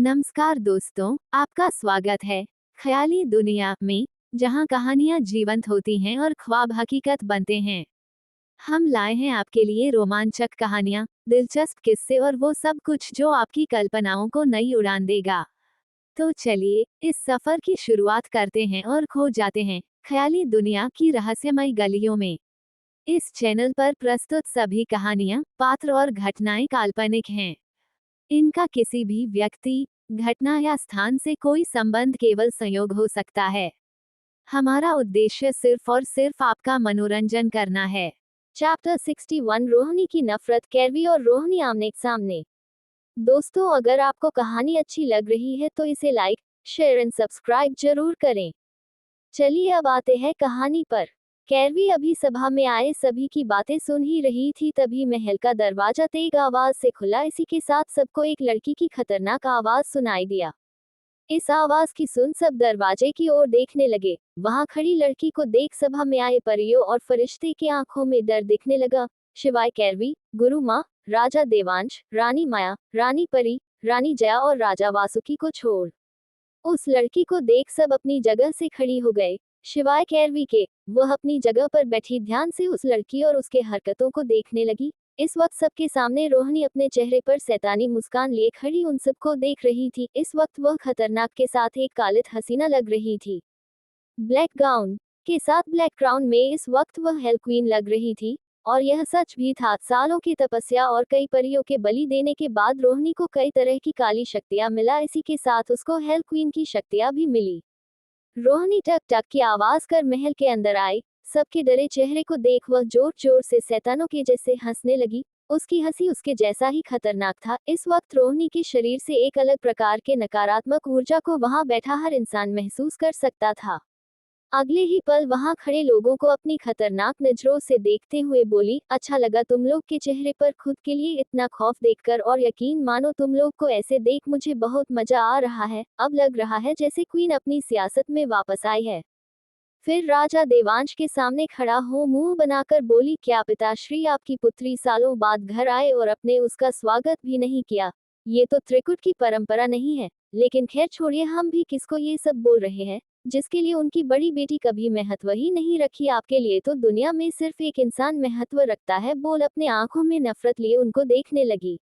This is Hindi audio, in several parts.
नमस्कार दोस्तों, आपका स्वागत है ख्याली दुनिया में, जहां कहानियां जीवंत होती हैं और ख्वाब हकीकत बनते हैं। हम लाए हैं आपके लिए रोमांचक कहानियां, दिलचस्प किस्से और वो सब कुछ जो आपकी कल्पनाओं को नई उड़ान देगा। तो चलिए इस सफर की शुरुआत करते हैं और खो जाते हैं ख्याली दुनिया की रहस्यमय गलियों में। इस चैनल पर प्रस्तुत सभी कहानियां, पात्र और घटनाएं काल्पनिक हैं। इनका किसी भी व्यक्ति, घटना या स्थान से कोई संबंध केवल संयोग हो सकता है। हमारा उद्देश्य सिर्फ और सिर्फ आपका मनोरंजन करना है। चैप्टर 61, रोहिणी की नफरत। कैरवी और रोहिणी आमने सामने। दोस्तों, अगर आपको कहानी अच्छी लग रही है तो इसे लाइक, शेयर एंड सब्सक्राइब जरूर करें। चलिए अब आते हैं कहानी पर। कैरवी अभी सभा में आए सभी की बातें सुन ही रही थी, तभी महल का दरवाजा तेज आवाज से खुला। इसी के साथ सबको एक लड़की की खतरनाक आवाज सुनाई दिया। इस आवाज की सुन सब दरवाजे की ओर देखने लगे। वहां खड़ी लड़की को देख सभा में आए परियों और फरिश्ते की आंखों में डर दिखने लगा, शिवाय कैरवी, गुरु माँ, राजा देवांश, रानी माया, रानी परी, रानी जया और राजा वासुकी को छोड़। उस लड़की को देख सब अपनी जगह से खड़ी हो गए, शिवाय कैरवी के। वह अपनी जगह पर बैठी ध्यान से उस लड़की और उसके हरकतों को देखने लगी। इस वक्त सबके सामने रोहिणी अपने चेहरे पर शैतानी मुस्कान लिए खड़ी उन सबको देख रही थी। इस वक्त वह खतरनाक के साथ एक कालित हसीना लग रही थी। ब्लैक गाउन के साथ ब्लैक क्राउन में इस वक्त वह हेल क्वीन लग रही थी। और यह सच भी था। सालों की तपस्या और कई परियों के बलि देने के बाद रोहिणी को कई तरह की काली शक्तियां मिला। इसी के साथ उसको हेल क्वीन की शक्तियां भी मिली। रोहिणी टक टक की आवाज कर महल के अंदर आई। सबके डरे चेहरे को देख वह जोर जोर से शैतानों के जैसे हंसने लगी। उसकी हंसी उसके जैसा ही खतरनाक था। इस वक्त रोहिणी के शरीर से एक अलग प्रकार के नकारात्मक ऊर्जा को वहां बैठा हर इंसान महसूस कर सकता था। अगले ही पल वहां खड़े लोगों को अपनी खतरनाक नजरों से देखते हुए बोली, अच्छा लगा तुम लोग के चेहरे पर खुद के लिए इतना खौफ देखकर, और यकीन मानो तुम लोग को ऐसे देख मुझे बहुत मजा आ रहा है। अब लग रहा है जैसे क्वीन अपनी सियासत में वापस आई है। फिर राजा देवांश के सामने खड़ा हो मुंह बनाकर बोली, क्या पिताश्री आपकी पुत्री सालों बाद घर आए और अपने उसका स्वागत भी नहीं किया? ये तो त्रिकुट की परंपरा नहीं है। लेकिन खैर छोड़िए, हम भी किसको ये सब बोल रहे हैं, जिसके लिए उनकी बड़ी बेटी कभी महत्व ही नहीं रखी। आपके लिए तो दुनिया में सिर्फ एक इंसान महत्व रखता है। बोल अपने आंखों में नफरत लिए उनको देखने लगी।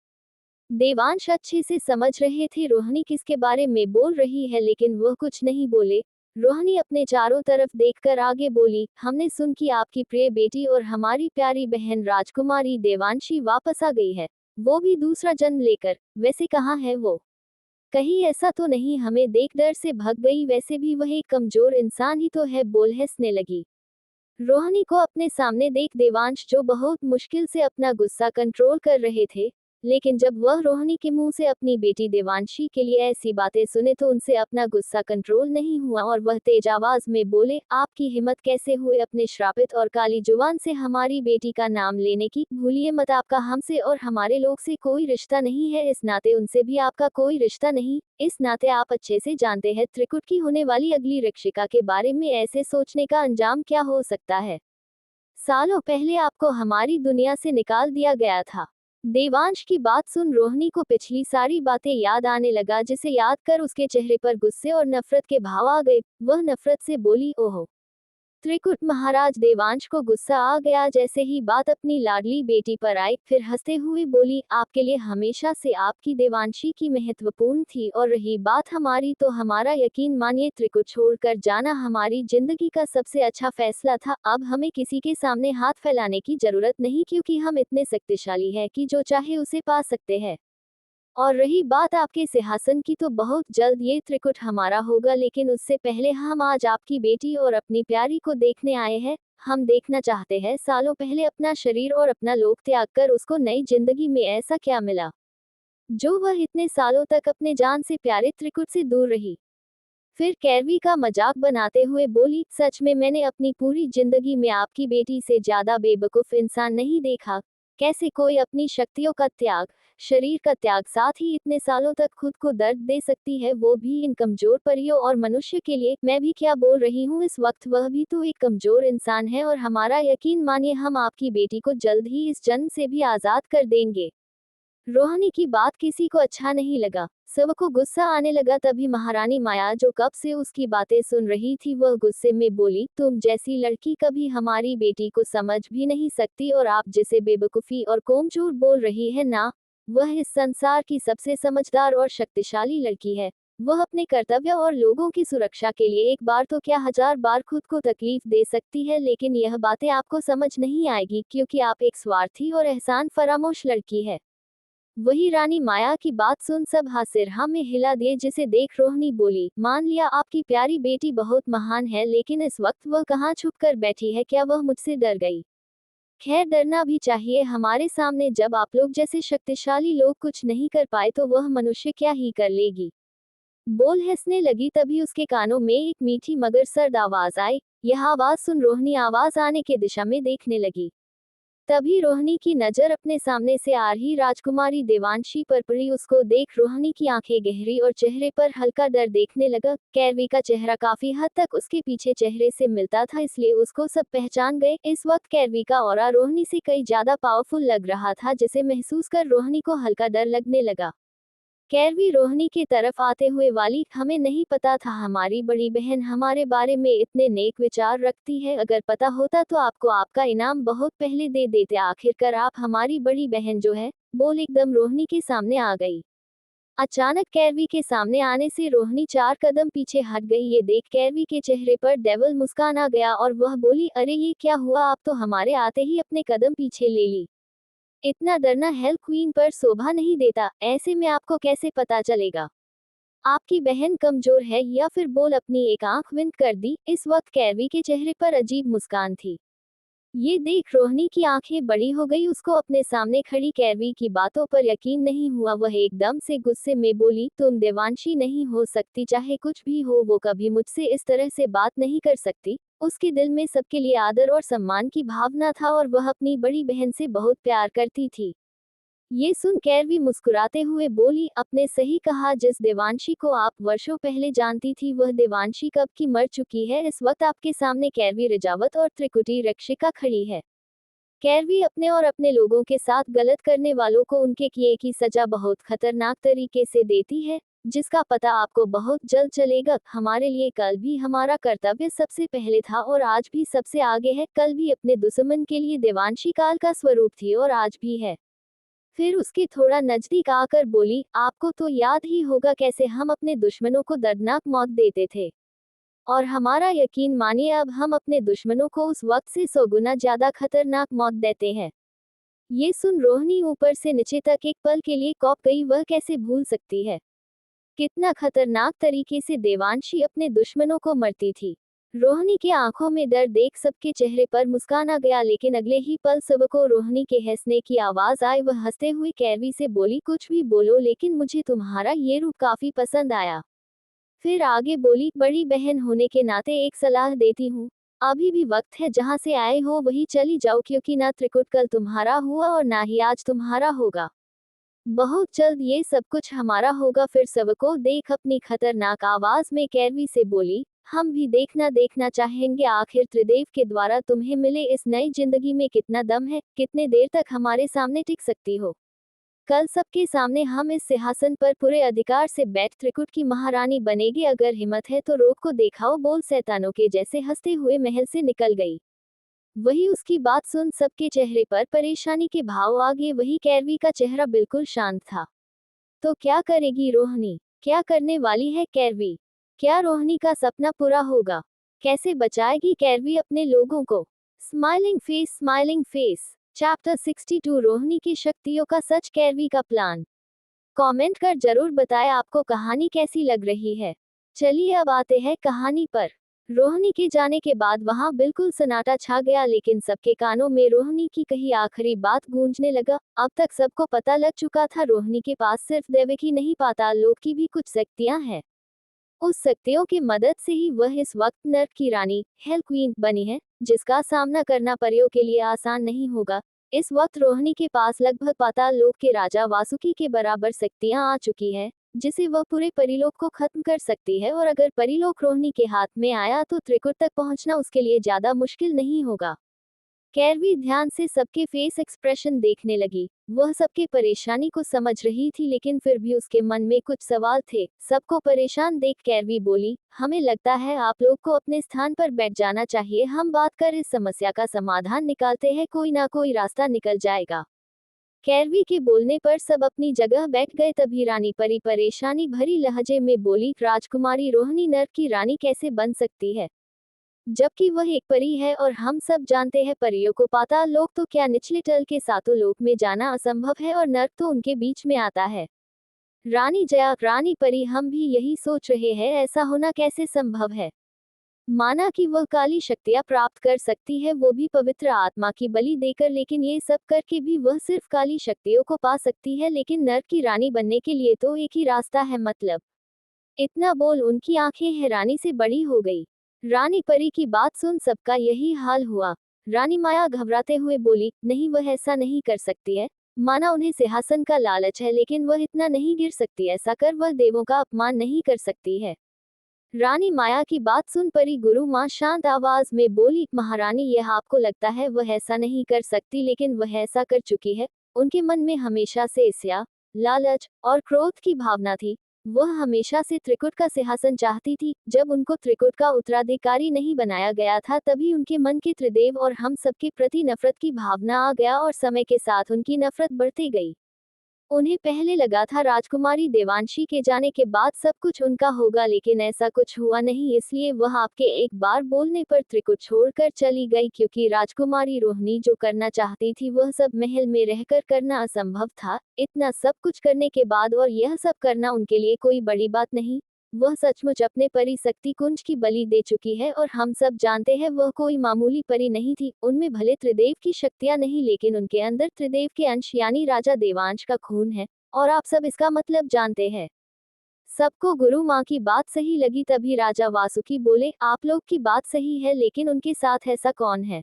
देवांश अच्छे से समझ रहे थे रोहिणी किसके बारे में बोल रही है, लेकिन वह कुछ नहीं बोले। रोहिणी अपने चारों तरफ देखकर आगे बोली, हमने सुन कि आपकी प्रिय बेटी और हमारी प्यारी बहन राजकुमारी देवांशी वापस आ गई है, वो भी दूसरा जन्म लेकर। वैसे कहाँ है वो? कहीं ऐसा तो नहीं हमें देख डर से भाग गई? वैसे भी वह एक कमजोर इंसान ही तो है। बोल हंसने लगी। रोहिणी को अपने सामने देख देवांश, जो बहुत मुश्किल से अपना गुस्सा कंट्रोल कर रहे थे, लेकिन जब वह रोहिणी के मुंह से अपनी बेटी देवांशी के लिए ऐसी बातें सुने तो उनसे अपना गुस्सा कंट्रोल नहीं हुआ और वह तेज आवाज में बोले, आपकी हिम्मत कैसे हुई अपने श्रापित और काली जुबान से हमारी बेटी का नाम लेने की? भूलिए मत, आपका हमसे और हमारे लोग से कोई रिश्ता नहीं है। इस नाते उनसे भी आपका कोई रिश्ता नहीं। इस नाते आप अच्छे से जानते हैं त्रिकुट की होने वाली अगली रक्षिका के बारे में। ऐसे सोचने का अंजाम क्या हो सकता है? सालों पहले आपको हमारी दुनिया से निकाल दिया गया था। देवांश की बात सुन रोहिणी को पिछली सारी बातें याद आने लगा, जिसे याद कर उसके चेहरे पर गुस्से और नफरत के भाव आ गए। वह नफरत से बोली, ओहो त्रिकुट महाराज! देवांश को गुस्सा आ गया जैसे ही बात अपनी लाडली बेटी पर आई। फिर हंसते हुए बोली, आपके लिए हमेशा से आपकी देवांशी की महत्वपूर्ण थी, और रही बात हमारी तो हमारा यकीन मानिए त्रिकुट छोड़कर जाना हमारी जिंदगी का सबसे अच्छा फैसला था। अब हमें किसी के सामने हाथ फैलाने की जरूरत नहीं, क्योंकि हम इतने शक्तिशाली हैं कि जो चाहे उसे पा सकते हैं। और रही बात आपके सिंहासन की, तो बहुत जल्द ये त्रिकुट हमारा होगा, लेकिन उससे पहले हम आज आपकी बेटी और अपनी प्यारी को देखने आए हैं। हम देखना चाहते हैं सालों पहले अपना शरीर और अपना लोक त्याग कर उसको नई जिंदगी में ऐसा क्या मिला, जो वह इतने सालों तक अपने जान से प्यारे त्रिकुट से दूर रही। फिर कैरवी का मजाक बनाते हुए बोली, सच में मैंने अपनी पूरी जिंदगी में आपकी बेटी से ज्यादा बेवकूफ इंसान नहीं देखा। कैसे कोई अपनी शक्तियों का त्याग, शरीर का त्याग, साथ ही इतने सालों तक खुद को दर्द दे सकती है, वो भी इन कमजोर परियों और मनुष्य के लिए। मैं भी क्या बोल रही हूँ इस वक्त, वह भी तो एक कमजोर इंसान है। और हमारा यकीन मानिए हम आपकी बेटी को जल्द ही इस जन्म से भी आजाद कर देंगे। रोहिणी की बात किसी को अच्छा नहीं लगा, सबको गुस्सा आने लगा। तभी महारानी माया जो कब से उसकी बातें सुन रही थी वह गुस्से में बोली, तुम जैसी लड़की कभी हमारी बेटी को समझ भी नहीं सकती और आप जिसे बेवकूफ़ी और कोमजूर बोल रही है ना, वह इस संसार की सबसे समझदार और शक्तिशाली लड़की है। वह अपने कर्तव्य और लोगों की सुरक्षा के लिए एक बार तो क्या 1000 बार खुद को तकलीफ दे सकती है, लेकिन यह बातें आपको समझ नहीं आएगी क्योंकि आप एक स्वार्थी और एहसान फरामोश लड़की है। वही रानी माया की बात सुन सब हासिरहा में हिला दिए, जिसे देख रोहिणी बोली, मान लिया आपकी प्यारी बेटी बहुत महान है, लेकिन इस वक्त वह कहाँ छुप कर बैठी है, क्या वह मुझसे डर गई? खैर डरना भी चाहिए हमारे सामने, जब आप लोग जैसे शक्तिशाली लोग कुछ नहीं कर पाए तो वह मनुष्य क्या ही कर लेगी। बोल हंसने लगी। तभी उसके कानों में एक मीठी मगर सर्द आवाज आई। यह आवाज सुन रोहिणी आवाज आने के दिशा में देखने लगी। तभी रोहिणी की नजर अपने सामने से आ रही राजकुमारी देवांशी पर पड़ी। उसको देख रोहिणी की आंखें गहरी और चेहरे पर हल्का डर देखने लगा। कैरवी का चेहरा काफी हद तक उसके पीछे चेहरे से मिलता था, इसलिए उसको सब पहचान गए। इस वक्त कैरवी का ऑरा रोहिणी से कई ज्यादा पावरफुल लग रहा था, जिसे महसूस कर रोहिणी को हल्का डर लगने लगा। कैरवी रोहिणी की तरफ आते हुए, वाली हमें नहीं पता था हमारी बड़ी बहन हमारे बारे में इतने नेक विचार रखती है, अगर पता होता तो आपको आपका इनाम बहुत पहले दे देते। आखिरकार आप हमारी बड़ी बहन जो है, बोल एकदम रोहिणी के सामने आ गई। अचानक कैरवी के सामने आने से रोहिणी 4 कदम पीछे हट गई। ये देख कैरवी के चेहरे पर डेविल मुस्कान आ गया और वह बोली, अरे ये क्या हुआ, आप तो हमारे आते ही अपने कदम पीछे ले ली। इतना डरना हेल क्वीन पर शोभा नहीं देता, ऐसे में आपको कैसे पता चलेगा आपकी बहन कमजोर है या फिर? बोल अपनी एक आंख विंद कर दी। इस वक्त कैरवी के चेहरे पर अजीब मुस्कान थी। ये देख रोहिणी की आंखें बड़ी हो गई। उसको अपने सामने खड़ी कैरवी की बातों पर यकीन नहीं हुआ। वह एकदम से गुस्से में बोली, तुम देवांशी नहीं हो सकती, चाहे कुछ भी हो वो कभी मुझसे इस तरह से बात नहीं कर सकती। उसके दिल में सबके लिए आदर और सम्मान की भावना था और वह अपनी बड़ी बहन से बहुत प्यार करती थी। ये सुन कैरवी मुस्कुराते हुए बोली, आपने सही कहा, जिस देवांशी को आप वर्षों पहले जानती थी वह देवांशी कब की मर चुकी है। इस वक्त आपके सामने कैरवी रिजावत और त्रिकुटी रक्षिका खड़ी है। कैरवी अपने और अपने लोगों के साथ गलत करने वालों को उनके किए की सजा बहुत खतरनाक तरीके से देती है, जिसका पता आपको बहुत जल्द चलेगा। हमारे लिए कल भी हमारा कर्तव्य सबसे पहले था और आज भी सबसे आगे है। कल भी अपने दुश्मन के लिए देवांशी काल का स्वरूप थी और आज भी है। फिर उसके थोड़ा नजदीक आकर बोली, आपको तो याद ही होगा कैसे हम अपने दुश्मनों को दर्दनाक मौत देते थे, और हमारा यकीन मानिए अब हम अपने दुश्मनों को उस वक्त से 100 गुना ज्यादा खतरनाक मौत देते हैं। ये सुन रोहिणी ऊपर से नीचे तक एक पल के लिए कौंप गई। वह कैसे भूल सकती है कितना खतरनाक तरीके से देवांशी अपने दुश्मनों को मरती थी। रोहिणी की आंखों में डर देख सबके चेहरे पर मुस्कान आ गया, लेकिन अगले ही पल सबको रोहिणी के हंसने की आवाज आई। वह हंसते हुए कैरवी से बोली, कुछ भी बोलो लेकिन मुझे तुम्हारा ये रूप काफी पसंद आया। फिर आगे बोली, बड़ी बहन होने के नाते एक सलाह देती हूँ, अभी भी वक्त है, जहाँ से आए हो वही चली जाओ, क्योंकि ना त्रिकुट कल तुम्हारा हुआ और ना ही आज तुम्हारा होगा। बहुत जल्द ये सब कुछ हमारा होगा। फिर सबको देख अपनी खतरनाक आवाज में कैरवी से बोली, हम भी देखना चाहेंगे आखिर त्रिदेव के द्वारा तुम्हें मिले इस नई जिंदगी में कितना दम है, कितने देर तक हमारे सामने टिक सकती हो। कल सबके सामने हम इस सिंहासन पर पूरे अधिकार से बैठ त्रिकुट की महारानी बनेगी, अगर हिम्मत है तो रोक को दिखाओ। बोल शैतानों के जैसे हंसते हुए महल से निकल गई। वही उसकी बात सुन सबके चेहरे पर परेशानी के भाव आ गए। वही कैरवी का चेहरा बिल्कुल शांत था। तो क्या करेगी रोहिणी? क्या करने वाली है कैरवी? क्या रोहिणी का सपना पूरा होगा? कैसे बचाएगी कैरवी अपने लोगों को? स्माइलिंग फेस चैप्टर 62 रोहिणी की शक्तियों का सच, कैरवी का प्लान। कमेंट कर जरूर बताएं आपको कहानी कैसी लग रही है। चलिए अब आते हैं कहानी पर। रोहिणी के जाने के बाद वहां बिल्कुल सन्नाटा छा गया, लेकिन सबके कानों में रोहिणी की कही आखिरी बात गूंजने लगा। अब तक सबको पता लग चुका था रोहिणी के पास सिर्फ देवकी नहीं, पाताल लोक की भी कुछ शक्तियां हैं। उस शक्तियों की मदद से ही वह इस वक्त नर्क की रानी हेल क्वीन बनी है, जिसका सामना करना परियों के लिए आसान नहीं होगा। इस वक्त रोहिणी के पास लगभग पाताल लोक के राजा वासुकी के बराबर शक्तियां आ चुकी है, जिसे वह पूरे परिलोक को खत्म कर सकती है, और अगर परिलोक रोहिणी के हाथ में आया तो त्रिकुट तक पहुंचना उसके लिए ज्यादा मुश्किल नहीं होगा। कैरवी ध्यान से सबके फेस एक्सप्रेशन देखने लगी। वह सबके परेशानी को समझ रही थी लेकिन फिर भी उसके मन में कुछ सवाल थे। सबको परेशान देख कैरवी बोली, हमें लगता है आप लोग को अपने स्थान पर बैठ जाना चाहिए। हम बात कर इस समस्या का समाधान निकालते हैं, कोई ना कोई रास्ता निकल जाएगा। कैरवी के बोलने पर सब अपनी जगह बैठ गए। तभी रानी परी परेशानी भरी लहजे में बोली, राजकुमारी रोहिणी नर्क की रानी कैसे बन सकती है, जबकि वह एक परी है और हम सब जानते हैं परियों को पाताल लोक तो क्या निचले तल के सातों लोक में जाना असंभव है और नर्क तो उनके बीच में आता है। रानी जया, रानी परी, हम भी यही सोच रहे हैं, ऐसा होना कैसे संभव है। माना कि वह काली शक्तियां प्राप्त कर सकती है, वो भी पवित्र आत्मा की बलि देकर, लेकिन ये सब करके भी वह सिर्फ काली शक्तियों को पा सकती है। लेकिन नर्क की रानी बनने के लिए तो एक ही रास्ता है, मतलब। इतना बोल उनकी आंखें हैरानी से बड़ी हो गई। रानी परी की बात सुन सबका यही हाल हुआ। रानी माया घबराते हुए बोली, नहीं, वह ऐसा नहीं कर सकती है। माना उन्हें सिंहासन का लालच है, लेकिन वह इतना नहीं गिर सकती। ऐसा कर वह देवों का अपमान नहीं कर सकती है। रानी माया की बात सुन परी गुरु माँ शांत आवाज में बोली, महारानी, यह आपको लगता है वह ऐसा नहीं कर सकती, लेकिन वह ऐसा कर चुकी है। उनके मन में हमेशा से ईर्ष्या, लालच और क्रोध की भावना थी। वह हमेशा से त्रिकुट का सिंहासन चाहती थी। जब उनको त्रिकुट का उत्तराधिकारी नहीं बनाया गया था, तभी उनके मन के त्रिदेव और हम सबके प्रति नफरत की भावना आ गया और समय के साथ उनकी नफरत बढ़ती गई। उन्हें पहले लगा था राजकुमारी देवांशी के जाने के बाद सब कुछ उनका होगा, लेकिन ऐसा कुछ हुआ नहीं। इसलिए वह आपके एक बार बोलने पर त्रिकुट छोड़कर चली गई, क्योंकि राजकुमारी रोहिणी जो करना चाहती थी वह सब महल में रहकर करना असंभव था। इतना सब कुछ करने के बाद और यह सब करना उनके लिए कोई बड़ी बात नहीं। वह सचमुच अपने परी शक्ति कुंज की बलि दे चुकी है और हम सब जानते हैं वह कोई मामूली परी नहीं थी। उनमें भले त्रिदेव की शक्तियां नहीं, लेकिन उनके अंदर त्रिदेव के अंश यानी राजा देवांश का खून है, और आप सब इसका मतलब जानते हैं। सबको गुरु माँ की बात सही लगी। तभी राजा वासुकी बोले, आप लोग की बात सही है, लेकिन उनके साथ ऐसा कौन है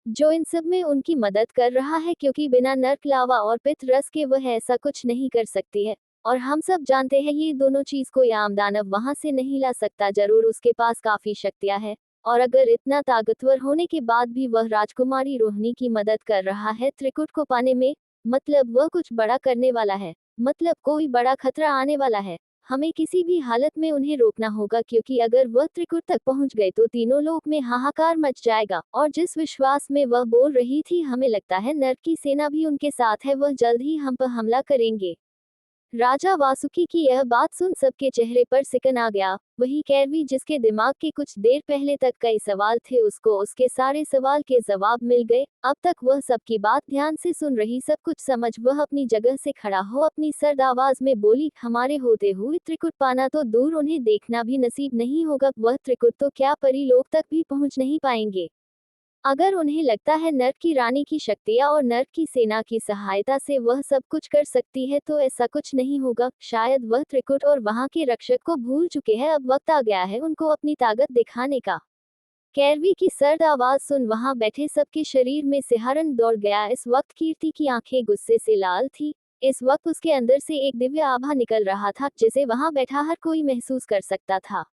जो इन सब में उनकी मदद कर रहा है, क्योंकि बिना नर्क, लावा और पित्त रस के वह ऐसा कुछ नहीं कर सकती है। और हम सब जानते हैं ये दोनों चीज कोई आम दानव वहां से नहीं ला सकता। जरूर उसके पास काफी शक्तियां हैं, और अगर इतना ताकतवर होने के बाद भी वह राजकुमारी रोहिणी की मदद कर रहा है त्रिकुट को पाने में, मतलब वह कुछ बड़ा करने वाला है, मतलब कोई बड़ा खतरा आने वाला है। हमें किसी भी हालत में उन्हें रोकना होगा, क्योंकि अगर वह त्रिकुट तक पहुंच गए तो तीनों लोक में हाहाकार मच जाएगा। और जिस विश्वास में वह बोल रही थी, हमें लगता है नर्क की सेना भी उनके साथ है, वह जल्द ही हम पर हमला करेंगे। राजा वासुकी की यह बात सुन सबके चेहरे पर सिकन आ गया। वही कैरवी जिसके दिमाग के कुछ देर पहले तक कई सवाल थे, उसको उसके सारे सवाल के जवाब मिल गए। अब तक वह सबकी बात ध्यान से सुन रही, सब कुछ समझ वह अपनी जगह से खड़ा हो अपनी सर्द आवाज में बोली, हमारे होते हुए त्रिकुट पाना तो दूर, उन्हें देखना भी नसीब नहीं होगा। वह त्रिकुट तो क्या परी लोक तक भी पहुंच नहीं पाएंगे। अगर उन्हें लगता है नर्क की रानी की शक्तियां और नर्क की सेना की सहायता से वह सब कुछ कर सकती है, तो ऐसा कुछ नहीं होगा। शायद वह त्रिकुट और वहां के रक्षक को भूल चुके हैं। अब वक्त आ गया है उनको अपनी ताकत दिखाने का। कैरवी की सर्द आवाज सुन वहां बैठे सबके शरीर में सिहरन दौड़ गया। इस वक्त कीर्ति की आंखें गुस्से से लाल थी। इस वक्त उसके अंदर से एक दिव्य आभा निकल रहा था, जिसे वहां बैठा हर कोई महसूस कर सकता था।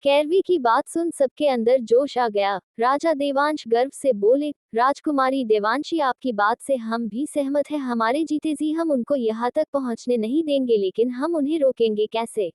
कैरवी की बात सुन सबके अंदर जोश आ गया। राजा देवांश गर्व से बोले, राजकुमारी देवांशी, आपकी बात से हम भी सहमत हैं। हमारे जीते जी हम उनको यहाँ तक पहुँचने नहीं देंगे, लेकिन हम उन्हें रोकेंगे कैसे?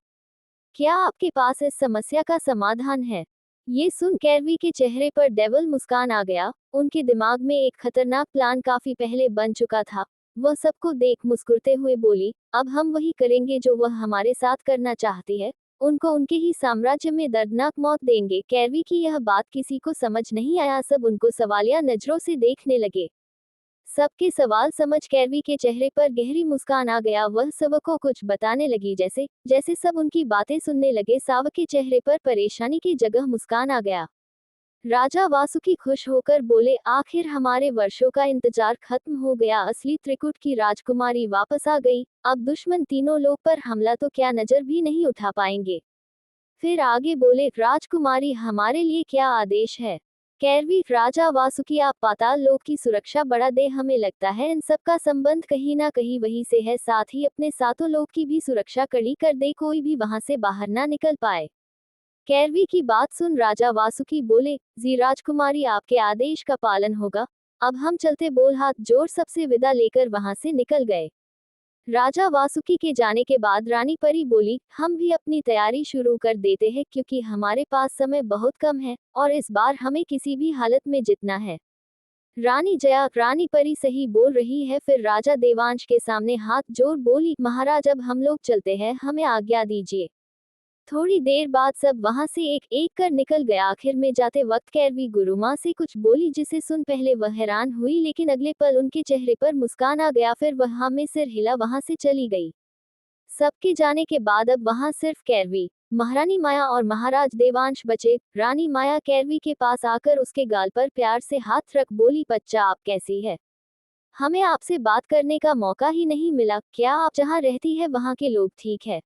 क्या आपके पास इस समस्या का समाधान है? ये सुन कैरवी के चेहरे पर डेविल मुस्कान आ गया। उनके दिमाग में एक खतरनाक प्लान काफी पहले बन चुका था। वह सबको देख मुस्कुराते हुए बोली, अब हम वही करेंगे जो वह हमारे साथ करना चाहती है। उनको उनके ही साम्राज्य में दर्दनाक मौत देंगे। कैरवी की यह बात किसी को समझ नहीं आया। सब उनको सवालिया नजरों से देखने लगे। सबके सवाल समझ कैरवी के चेहरे पर गहरी मुस्कान आ गया। वह सबको कुछ बताने लगी। जैसे जैसे सब उनकी बातें सुनने लगे, सबके चेहरे पर परेशानी की जगह मुस्कान आ गया। राजा वासुकी खुश होकर बोले, आखिर हमारे वर्षों का इंतजार खत्म हो गया। असली त्रिकुट की राजकुमारी वापस आ गई। अब दुश्मन तीनों लोग पर हमला तो क्या नजर भी नहीं उठा पाएंगे। फिर आगे बोले, राजकुमारी, हमारे लिए क्या आदेश है? कैरवी, राजा वासुकी, आप पाताल लोक की सुरक्षा बढ़ा दे। हमें लगता है इन सब का संबंध कहीं ना कहीं वहीं से है। साथ ही अपने सातों लोक की भी सुरक्षा कड़ी कर दे, कोई भी वहां से बाहर ना निकल पाए। कैरवी की बात सुन राजा वासुकी बोले, जी राजकुमारी, आपके आदेश का पालन होगा। अब हम चलते, बोल हाथ जोड़ सबसे विदा लेकर वहां से निकल गए। राजा वासुकी के जाने के बाद रानी परी बोली, हम भी अपनी तैयारी शुरू कर देते हैं क्योंकि हमारे पास समय बहुत कम है और इस बार हमें किसी भी हालत में जीतना है। रानी जया, रानी परी सही बोल रही है। फिर राजा देवांश के सामने हाथ जोड़ बोली, महाराज अब हम लोग चलते हैं, हमें आज्ञा दीजिए। थोड़ी देर बाद सब वहां से एक एक कर निकल गया। आखिर में जाते वक्त कैरवी गुरुमा से कुछ बोली जिसे सुन पहले वह हैरान हुई, लेकिन अगले पल उनके चेहरे पर मुस्कान आ गया। फिर वह में सिर हिला वहां से चली गई। सबके जाने के बाद अब वहां सिर्फ कैरवी, महारानी माया और महाराज देवांश बचे। रानी माया कैरवी के पास आकर उसके गाल पर प्यार से हाथ रख बोली, बच्चा आप कैसी है? हमें आपसे बात करने का मौका ही नहीं मिला। क्या आप जहाँ रहती है वहाँ के लोग ठीक है?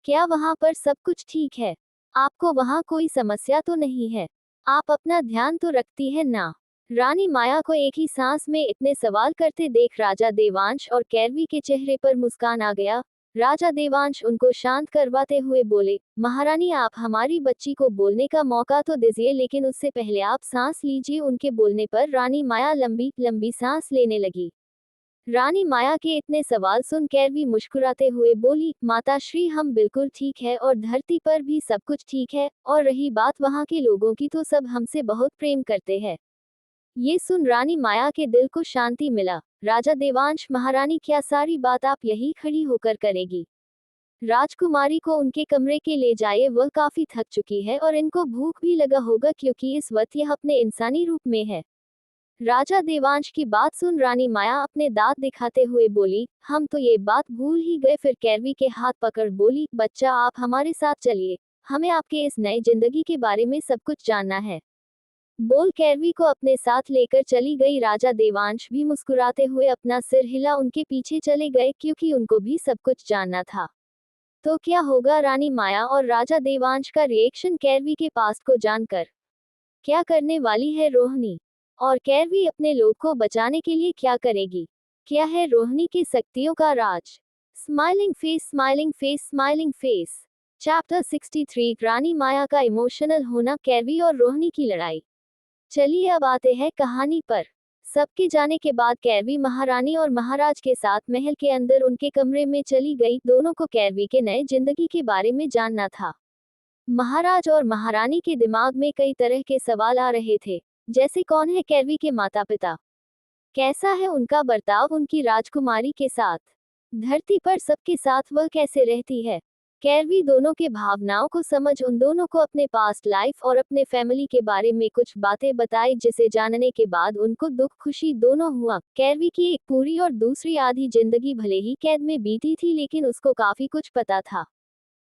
क्या वहाँ पर सब कुछ ठीक है? आपको वहाँ कोई समस्या तो नहीं है? आप अपना ध्यान तो रखती है ना? रानी माया को एक ही सांस में इतने सवाल करते देख राजा देवांश और कैरवी के चेहरे पर मुस्कान आ गया। राजा देवांश उनको शांत करवाते हुए बोले, महारानी आप हमारी बच्ची को बोलने का मौका तो दीजिए, लेकिन उससे पहले आप सांस लीजिए। उनके बोलने पर रानी माया लंबी लंबी सांस लेने लगी। रानी माया के इतने सवाल सुन कैरवी मुस्कुराते हुए बोली, माताश्री हम बिल्कुल ठीक है और धरती पर भी सब कुछ ठीक है, और रही बात वहाँ के लोगों की तो सब हमसे बहुत प्रेम करते हैं। ये सुन रानी माया के दिल को शांति मिला। राजा देवांश, महारानी क्या सारी बात आप यही खड़ी होकर करेगी? राजकुमारी को उनके कमरे के ले जाइए, वह काफी थक चुकी है और इनको भूख भी लगा होगा क्योंकि इस वक्त यह अपने इंसानी रूप में है। राजा देवांश की बात सुन रानी माया अपने दांत दिखाते हुए बोली, हम तो ये बात भूल ही गए। फिर कैरवी के हाथ पकड़ बोली, बच्चा आप हमारे साथ चलिए, हमें आपके इस नई जिंदगी के बारे में सब कुछ जानना है। बोल कैरवी को अपने साथ लेकर चली गई। राजा देवांश भी मुस्कुराते हुए अपना सिर हिला उनके पीछे चले गए क्योंकि उनको भी सब कुछ जानना था। तो क्या होगा रानी माया और राजा देवांश का रिएक्शन कैरवी के पास्ट को जानकर? क्या करने वाली है रोहिणी? और कैरवी अपने लोग को बचाने के लिए क्या करेगी? क्या है रोहिणी की शक्तियों का राज? Smiling face, smiling face, smiling face. Chapter 63, Rani Maya का इमोशनल होना, कैरवी और रोहिणी की लड़ाई। चलिए अब आते हैं कहानी पर। सबके जाने के बाद कैरवी महारानी और महाराज के साथ महल के अंदर उनके कमरे में चली गई। दोनों को कैरवी के नए जिंदगी के बारे में जानना था। महाराज और महारानी के दिमाग में कई तरह के सवाल आ रहे थे, जैसे कौन है कैरवी के माता पिता, कैसा है उनका बर्ताव उनकी राजकुमारी के साथ, धरती पर सबके साथ वह कैसे रहती है। कैरवी दोनों के भावनाओं को समझ उन दोनों को अपने पास्ट लाइफ और अपने फैमिली के बारे में कुछ बातें बताई, जिसे जानने के बाद उनको दुख खुशी दोनों हुआ। कैरवी की एक पूरी और दूसरी आधी जिंदगी भले ही कैद में बीती थी, लेकिन उसको काफी कुछ पता था।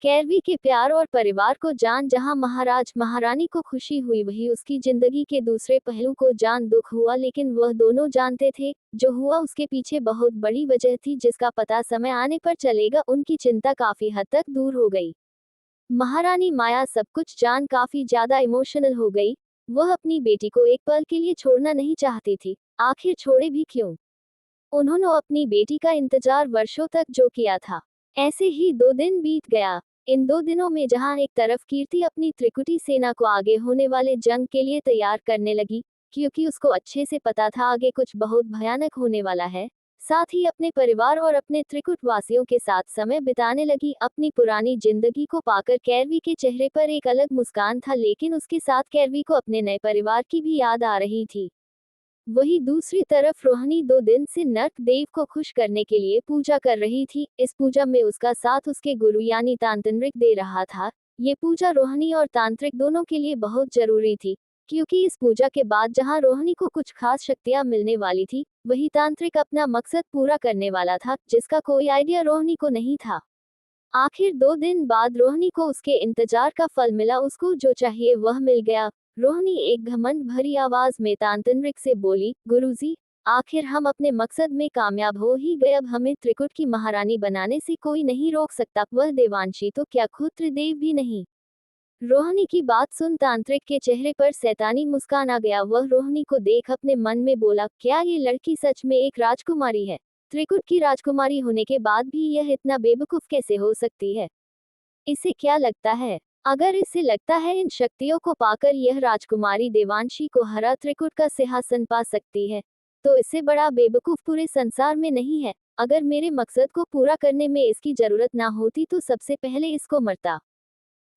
कैरवी के प्यार और परिवार को जान जहां महाराज महारानी को खुशी हुई, वही उसकी जिंदगी के दूसरे पहलू को जान दुख हुआ। लेकिन वह दोनों जानते थे, जो हुआ उसके पीछे बहुत बड़ी वजह थी जिसका पता समय आने पर चलेगा। उनकी चिंता काफी हद तक दूर हो गई। महारानी माया सब कुछ जान काफी ज्यादा इमोशनल हो गई। वह अपनी बेटी को एक पल के लिए छोड़ना नहीं चाहती थी। आखिर छोड़े भी क्यों? उन्होंने अपनी बेटी का इंतजार वर्षों तक जो किया था। ऐसे ही 2 दिन बीत गया। इन 2 दिनों में जहां एक तरफ कीर्ति अपनी त्रिकुटी सेना को आगे होने वाले जंग के लिए तैयार करने लगी, क्योंकि उसको अच्छे से पता था आगे कुछ बहुत भयानक होने वाला है, साथ ही अपने परिवार और अपने त्रिकुट वासियों के साथ समय बिताने लगी। अपनी पुरानी जिंदगी को पाकर कैरवी के चेहरे पर एक अलग मुस्कान था, लेकिन उसके साथ कैरवी को अपने नए परिवार की भी याद आ रही थी। वही दूसरी तरफ रोहिणी 2 दिन से नर्क देव को खुश करने के लिए पूजा कर रही थी। इस पूजा में उसका साथ उसके गुरु यानी तांत्रिक दे रहा था। ये पूजा रोहिणी और तांत्रिक दोनों के लिए बहुत जरूरी थी, क्योंकि इस पूजा के बाद जहां रोहिणी को कुछ खास शक्तियां मिलने वाली थी, वही तांत्रिक अपना मकसद पूरा करने वाला था, जिसका कोई आइडिया रोहिणी को नहीं था। आखिर 2 दिन बाद रोहिणी को उसके इंतजार का फल मिला। उसको जो चाहिए वह मिल गया। रोहिणी एक घमंड भरी आवाज में तांत्रिक से बोली, गुरुजी, आखिर हम अपने मकसद में कामयाब हो ही गए। अब हमें त्रिकुट की महारानी बनाने से कोई नहीं रोक सकता, वह देवांशी तो क्या खुद त्रिदेव भी नहीं। रोहिणी की बात सुन तांत्रिक के चेहरे पर शैतानी मुस्कान आ गया। वह रोहिणी को देख अपने मन में बोला, क्या ये लड़की सच में एक राजकुमारी है? त्रिकुट की राजकुमारी होने के बाद भी यह इतना बेवकूफ कैसे हो सकती है? इसे क्या लगता है अगर इसे लगता है इन शक्तियों को पाकर यह राजकुमारी देवांशी को हरा त्रिकुट का सिंहासन पा सकती है, तो इससे बड़ा बेवकूफ पूरे संसार में नहीं है। अगर मेरे मकसद को पूरा करने में इसकी जरूरत ना होती तो सबसे पहले इसको मरता।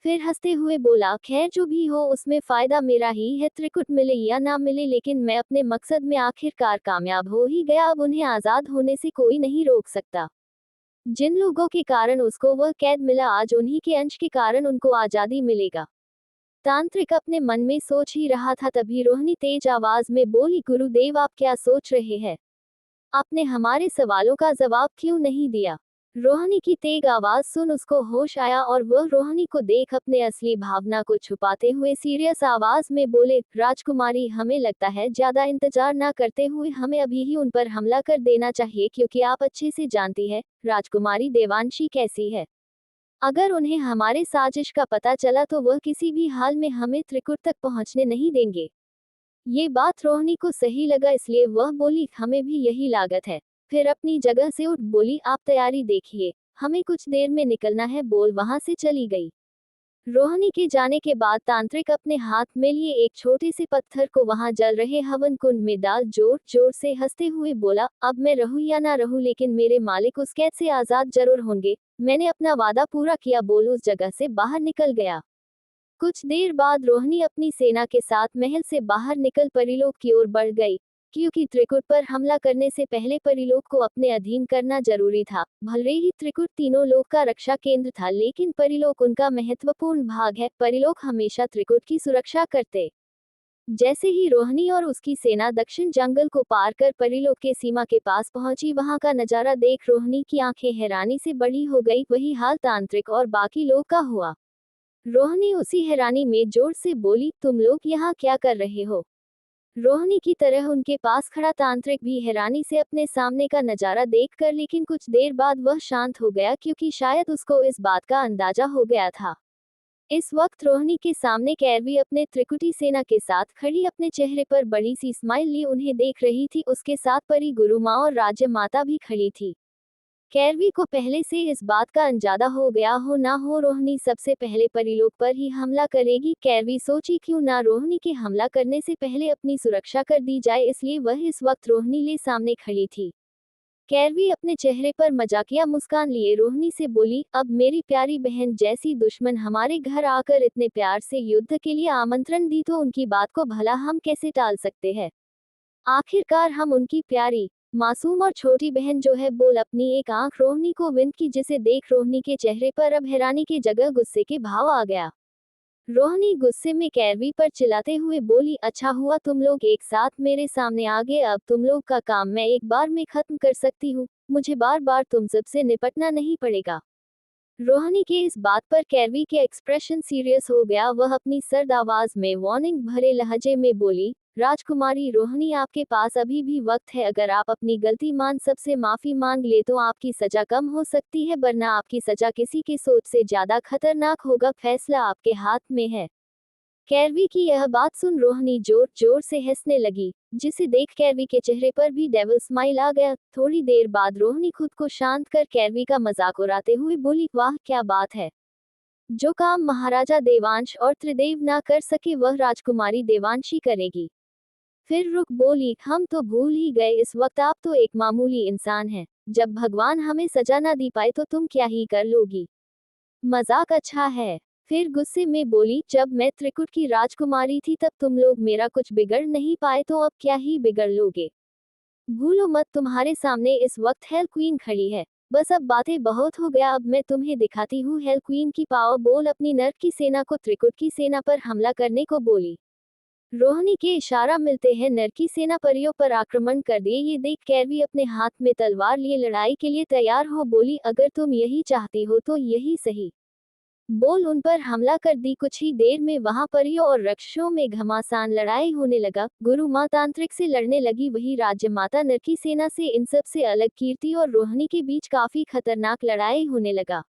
फिर हंसते हुए बोला, खैर जो भी हो उसमें फायदा मेरा ही है, त्रिकुट मिले या ना मिले, लेकिन मैं अपने मकसद में आखिरकार कामयाब हो ही गया। अब उन्हें आजाद होने से कोई नहीं रोक सकता। जिन लोगों के कारण उसको वह कैद मिला, आज उन्हीं के अंश के कारण उनको आजादी मिलेगा। तांत्रिक अपने मन में सोच ही रहा था, तभी रोहिणी तेज आवाज में बोली, गुरुदेव आप क्या सोच रहे हैं? आपने हमारे सवालों का जवाब क्यों नहीं दिया? रोहिणी की तेज आवाज सुन उसको होश आया और वह रोहिणी को देख अपने असली भावना को छुपाते हुए सीरियस आवाज में बोले, राजकुमारी हमें लगता है ज्यादा इंतजार ना करते हुए हमें अभी ही उन पर हमला कर देना चाहिए, क्योंकि आप अच्छे से जानती है राजकुमारी देवांशी कैसी है। अगर उन्हें हमारे साजिश का पता चला तो वह किसी भी हाल में हमें त्रिकुट तक पहुंचने नहीं देंगे। ये बात रोहिणी को सही लगा, इसलिए वह बोली, हमें भी यही लागत है। फिर अपनी जगह से उठ बोली, आप तैयारी देखिए, हमें कुछ देर में निकलना है, बोल वहां से चली गई। रोहिणी के जाने के बाद तांत्रिक अपने हाथ में लिए एक छोटे से पत्थर को वहां जल रहे हवन कुंड में डाल जोर जोर से हंसते हुए बोला, अब मैं रहूं या ना रहूं, लेकिन मेरे मालिक उस कैद से आजाद जरूर होंगे। मैंने अपना वादा पूरा किया, बोल उस जगह से बाहर निकल गया। कुछ देर बाद रोहिणी अपनी सेना के साथ महल से बाहर निकल परिलोक की ओर बढ़ गई, क्योंकि त्रिकुट पर हमला करने से पहले परिलोक को अपने अधीन करना जरूरी था। भले ही त्रिकुट तीनों लोक का रक्षा केंद्र था, लेकिन परिलोक उनका महत्वपूर्ण भाग है। परिलोक हमेशा त्रिकुट की सुरक्षा करते। जैसे ही रोहिणी और उसकी सेना दक्षिण जंगल को पार कर परिलोक के सीमा के पास पहुंची, वहां का नजारा देख रोहिणी की आंखें हैरानी से बड़ी हो गई। वही हाल तांत्रिक और बाकी लोग का हुआ। रोहिणी उसी हैरानी में जोर से बोली, तुम लोग यहाँ क्या कर रहे हो? रोहिणी की तरह उनके पास खड़ा तांत्रिक भी हैरानी से अपने सामने का नजारा देखकर, लेकिन कुछ देर बाद वह शांत हो गया, क्योंकि शायद उसको इस बात का अंदाजा हो गया था। इस वक्त रोहिणी के सामने कैरवी अपने त्रिकुटी सेना के साथ खड़ी अपने चेहरे पर बड़ी सी स्माइल लिए उन्हें देख रही थी। उसके साथ परी गुरु माँ और राज्य माता भी खड़ी थी। कैरवी को पहले से इस बात का अंदाजा हो गया हो ना हो, रोहिणी सबसे पहले परिलोक पर ही हमला करेगी। कैरवी सोची, क्यों ना रोहिणी के हमला करने से पहले अपनी सुरक्षा कर दी जाए, इसलिए वह इस वक्त रोहिणी ले सामने खड़ी थी। कैरवी अपने चेहरे पर मजाकिया मुस्कान लिए रोहिणी से बोली, अब मेरी प्यारी बहन जैसी दुश्मन हमारे घर आकर इतने प्यार से युद्ध के लिए आमंत्रण दी, तो उनकी बात को भला हम कैसे टाल सकते हैं? आखिरकार हम उनकी प्यारी मासूम और छोटी बहन जो है। बोल अपनी एक आंख रोहिणी को विंद की, जिसे देख रोहिणी के चेहरे पर अब हैरानी की जगह गुस्से के भाव आ गया। रोहिणी गुस्से में कैरवी पर चिल्लाते हुए बोली, अच्छा हुआ तुम लोग एक साथ मेरे सामने आ गए, अब तुम लोग का काम मैं एक बार में खत्म कर सकती हूँ। मुझे बार बार तुम सबसे निपटना नहीं पड़ेगा। रोहिणी के इस बात पर कैरवी के एक्सप्रेशन सीरियस हो गया। वह अपनी सर्द आवाज में वार्निंग भरे लहजे में बोली, राजकुमारी रोहिणी आपके पास अभी भी वक्त है। अगर आप अपनी गलती मान सबसे माफी मांग ले तो आपकी सजा कम हो सकती है, वरना आपकी सजा किसी की सोच से ज्यादा खतरनाक होगा। फैसला आपके हाथ में है। कैरवी की यह बात सुन रोहिणी जोर जोर से हंसने लगी, जिसे देख कैरवी के चेहरे पर भी डेविल स्माइल आ गया। थोड़ी देर बाद रोहिणी खुद को शांत कर कैरवी का मजाक उड़ाते हुए बोली, वाह क्या बात है। जो काम महाराजा देवांश और त्रिदेव ना कर सके वह राजकुमारी देवांशी करेगी। फिर रुक बोली, हम तो भूल ही गए, इस वक्त आप तो एक मामूली इंसान हैं। जब भगवान हमें सजा ना दी पाए तो तुम क्या ही कर लोगी? मजाक अच्छा है। फिर गुस्से में बोली, जब मैं त्रिकुट की राजकुमारी थी तब तुम लोग मेरा कुछ बिगड़ नहीं पाए, तो अब क्या ही बिगड़ लोगे? भूलो मत, तुम्हारे सामने इस वक्त हेल क्वीन खड़ी है। बस अब बातें बहुत हो गया, अब मैं तुम्हें दिखाती हूँ हेल क्वीन की पावर। बोल अपनी नर्क की सेना को त्रिकुट की सेना पर हमला करने को बोली। रोहिणी के इशारा मिलते हैं नर की सेना परियों पर आक्रमण कर दिए। ये देख कैरवी अपने हाथ में तलवार लिए लड़ाई के लिए तैयार हो बोली, अगर तुम यही चाहती हो तो यही सही। बोल उन पर हमला कर दी। कुछ ही देर में वहां परियों और राक्षसों में घमासान लड़ाई होने लगा। गुरु माँ तांत्रिक से लड़ने लगी, वही राज्य माता नर की सेना से। इन सब से अलग कीर्ति और रोहिणी के बीच काफी खतरनाक लड़ाई होने लगा।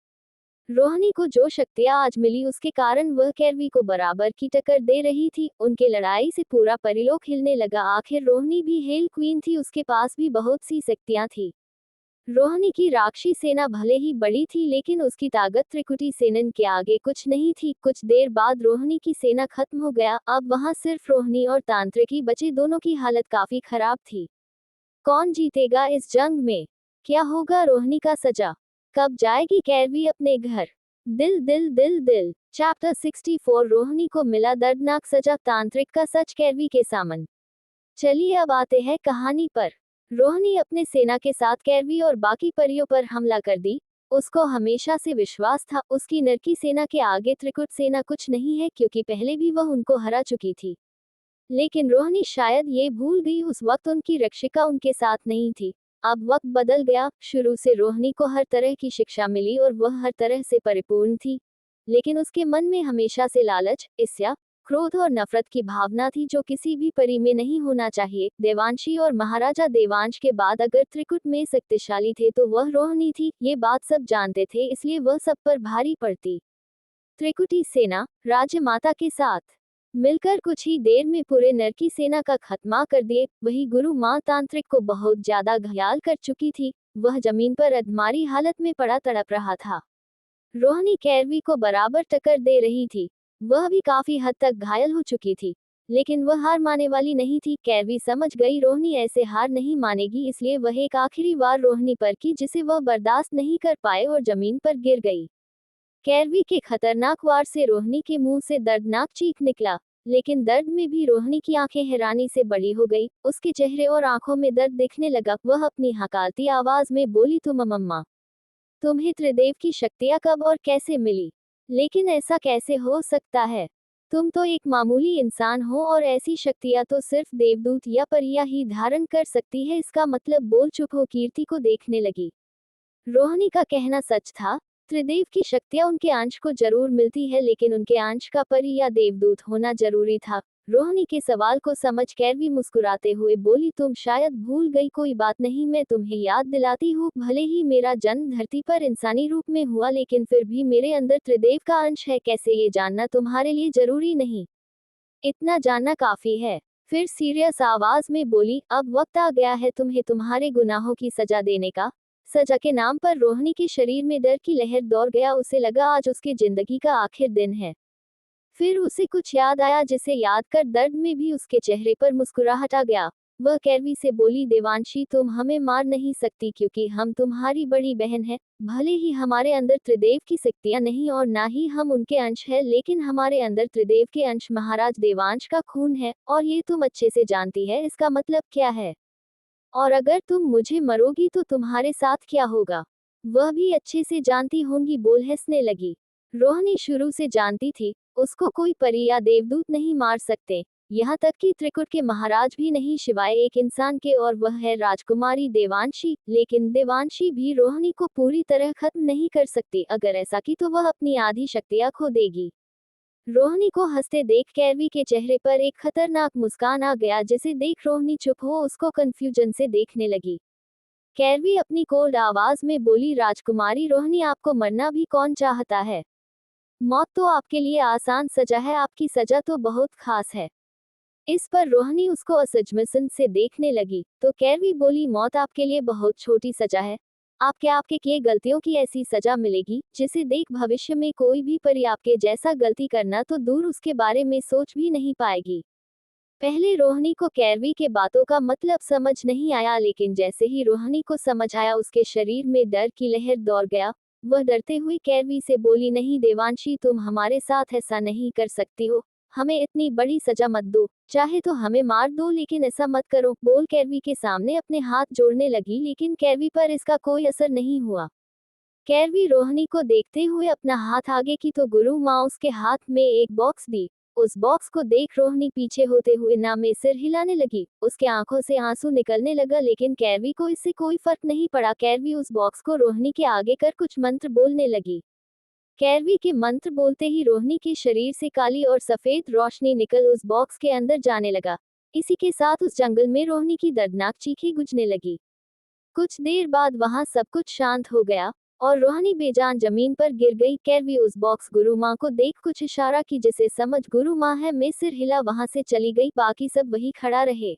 रोहिणी को जो शक्तियां आज मिली उसके कारण वह कैरवी को बराबर की टक्कर दे रही थी। उनके लड़ाई से पूरा परिलोक हिलने लगा। आखिर रोहिणी भी हेल क्वीन थी, उसके पास भी बहुत सी शक्तियां थी। रोहिणी की राक्षसी सेना भले ही बड़ी थी लेकिन उसकी ताकत त्रिकुटी सेनन के आगे कुछ नहीं थी। कुछ देर बाद रोहिणी की सेना खत्म हो गया। अब वहां सिर्फ रोहिणी और तांत्रिक ही बचे। दोनों की हालत काफी खराब थी। कौन जीतेगा इस जंग में? क्या होगा रोहिणी का सजा? कब जाएगी कैरवी अपने घर? दिल दिल दिल दिल। चैप्टर 64 रोहिणी को मिला दर्दनाक सजा, तांत्रिक का सच कैरवी के सामने। चलिए अब आते हैं कहानी पर। रोहिणी अपने सेना के साथ कैरवी और बाकी परियों पर हमला कर दी। उसको हमेशा से विश्वास था उसकी नरकी सेना के आगे त्रिकुट सेना कुछ नहीं है, क्योंकि पहले भी वह उनको हरा चुकी थी। लेकिन रोहिणी शायद ये भूल गई उस वक्त उनकी रक्षिका उनके साथ नहीं थी। अब वक्त बदल गया। शुरू से रोहिणी को हर तरह की शिक्षा मिली और वह हर तरह से परिपूर्ण थी। लेकिन उसके मन में हमेशा से लालच, ईर्ष्या, क्रोध और नफरत की भावना थी, जो किसी भी परी में नहीं होना चाहिए। देवांशी और महाराजा देवांश के बाद अगर त्रिकुट में शक्तिशाली थे तो वह रोहिणी थी। ये बात सब जानते थे, इसलिए वह सब पर भारी पड़ती। त्रिकुटी सेना राज्य माता के साथ मिलकर कुछ ही देर में पूरे नरकी सेना का खात्मा कर दिए। वही गुरु माँ तांत्रिक को बहुत ज्यादा घायल कर चुकी थी। वह जमीन पर अधमारी हालत में पड़ा तड़प रहा था। रोहिणी कैरवी को बराबर टक्कर दे रही थी। वह भी काफी हद तक घायल हो चुकी थी, लेकिन वह हार मानने वाली नहीं थी। कैरवी समझ गई रोहिणी ऐसे हार नहीं मानेगी, इसलिए वह एक आखिरी वार रोहिणी पर की, जिसे वह बर्दाश्त नहीं कर पाए और जमीन पर गिर गई। कैरवी के खतरनाक वार से रोहिणी के मुंह से दर्दनाक चीख निकला, लेकिन दर्द में भी रोहिणी की आंखें हैरानी से बड़ी हो गई। उसके चेहरे और आंखों में दर्द दिखने लगा। वह अपनी हकालती आवाज में बोली, तुम मम्मा, तुम्हें त्रिदेव की शक्तियां कब और कैसे मिली? लेकिन ऐसा कैसे हो सकता है? तुम तो एक मामूली इंसान हो और ऐसी शक्तियां तो सिर्फ देवदूत या परियां ही धारण कर सकती है। इसका मतलब? बोल चुप हो। कीर्ति को देखने लगी। रोहिणी का कहना सच था। त्रिदेव की शक्तियां उनके अंश को जरूर मिलती है, लेकिन उनके अंश का परी या देवदूत होना जरूरी था। रोहिणी के सवाल को समझ कैरवी मुस्कुराते हुए बोली, तुम शायद भूल गई। कोई बात नहीं, मैं तुम्हें याद दिलाती हूँ। भले ही मेरा जन्म धरती पर इंसानी रूप में हुआ, लेकिन फिर भी मेरे अंदर त्रिदेव का अंश है। कैसे, ये जानना तुम्हारे लिए जरूरी नहीं। इतना जानना काफी है। फिर सीरियस आवाज में बोली, अब वक्त आ गया है तुम्हें तुम्हारे गुनाहों की सजा देने का। सजा के नाम पर रोहिणी के शरीर में डर की लहर दौड़ गया। उसे लगा आज उसकी जिंदगी का आखिर दिन है। फिर उसे कुछ याद आया, जिसे याद कर दर्द में भी उसके चेहरे पर मुस्कुराहट आ गया। वह कैरवी से बोली, देवांशी, तुम हमें मार नहीं सकती, क्योंकि हम तुम्हारी बड़ी बहन हैं। भले ही हमारे अंदर त्रिदेव की शक्तियां नहीं और ना ही हम उनके अंश है, लेकिन हमारे अंदर त्रिदेव के अंश महाराज देवांश का खून है, और ये तुम अच्छे से जानती है। इसका मतलब क्या है? और अगर तुम मुझे मरोगी तो तुम्हारे साथ क्या होगा, वह भी अच्छे से जानती होंगी। बोल हंसने लगी। रोहिणी शुरू से जानती थी उसको कोई परी या देवदूत नहीं मार सकते, यहाँ तक कि त्रिकुट के महाराज भी नहीं, सिवाय एक इंसान के, और वह है राजकुमारी देवांशी। लेकिन देवांशी भी रोहिणी को पूरी तरह खत्म नहीं कर सकती। अगर ऐसा की तो वह अपनी आधी शक्तियां खो देगी। रोहिणी को हंसते देख कैरवी के चेहरे पर एक खतरनाक मुस्कान आ गया, जिसे देख रोहिणी चुप हो उसको कंफ्यूजन से देखने लगी। कैरवी अपनी कोल्ड आवाज में बोली, राजकुमारी रोहिणी, आपको मरना भी कौन चाहता है? मौत तो आपके लिए आसान सजा है, आपकी सजा तो बहुत खास है। इस पर रोहिणी उसको असमंजस से देखने लगी, तो कैरवी बोली, मौत आपके लिए बहुत छोटी सजा है। आपके किए गलतियों की ऐसी सजा मिलेगी, जिसे देख भविष्य में कोई भी परी आपके जैसा गलती करना तो दूर उसके बारे में सोच भी नहीं पाएगी। पहले रोहिणी को कैरवी के बातों का मतलब समझ नहीं आया, लेकिन जैसे ही रोहिणी को समझ आया उसके शरीर में डर की लहर दौड़ गया। वह डरते हुए कैरवी से बोली, नहीं देवांशी, तुम हमारे साथ ऐसा नहीं कर सकती हो। हमें इतनी बड़ी सजा मत दो, चाहे तो हमें मार दो, लेकिन ऐसा मत करो। बोल कैरवी के सामने अपने हाथ जोड़ने लगी, लेकिन कैरवी पर इसका कोई असर नहीं हुआ। कैरवी रोहिणी को देखते हुए अपना हाथ आगे की तो गुरु माँ उसके हाथ में एक बॉक्स दी। उस बॉक्स को देख रोहिणी पीछे होते हुए ना में सिर हिलाने लगी। उसके आंखों से आंसू निकलने लगा, लेकिन कैरवी को इससे कोई फर्क नहीं पड़ा। कैरवी उस बॉक्स को रोहिणी के आगे कर कुछ मंत्र बोलने लगी। कैरवी के मंत्र बोलते ही रोहिणी के शरीर से काली और सफेद रोशनी निकल उस बॉक्स के अंदर जाने लगा। इसी के साथ उस जंगल में रोहिणी की दर्दनाक चीखें गूंजने लगी। कुछ देर बाद वहां सब कुछ शांत हो गया और रोहिणी बेजान जमीन पर गिर गई। कैरवी उस बॉक्स गुरु माँ को देख कुछ इशारा की, जिसे समझ गुरु माँ है में सिर हिला, वहां से चली गई। बाकी सब वही खड़ा रहे।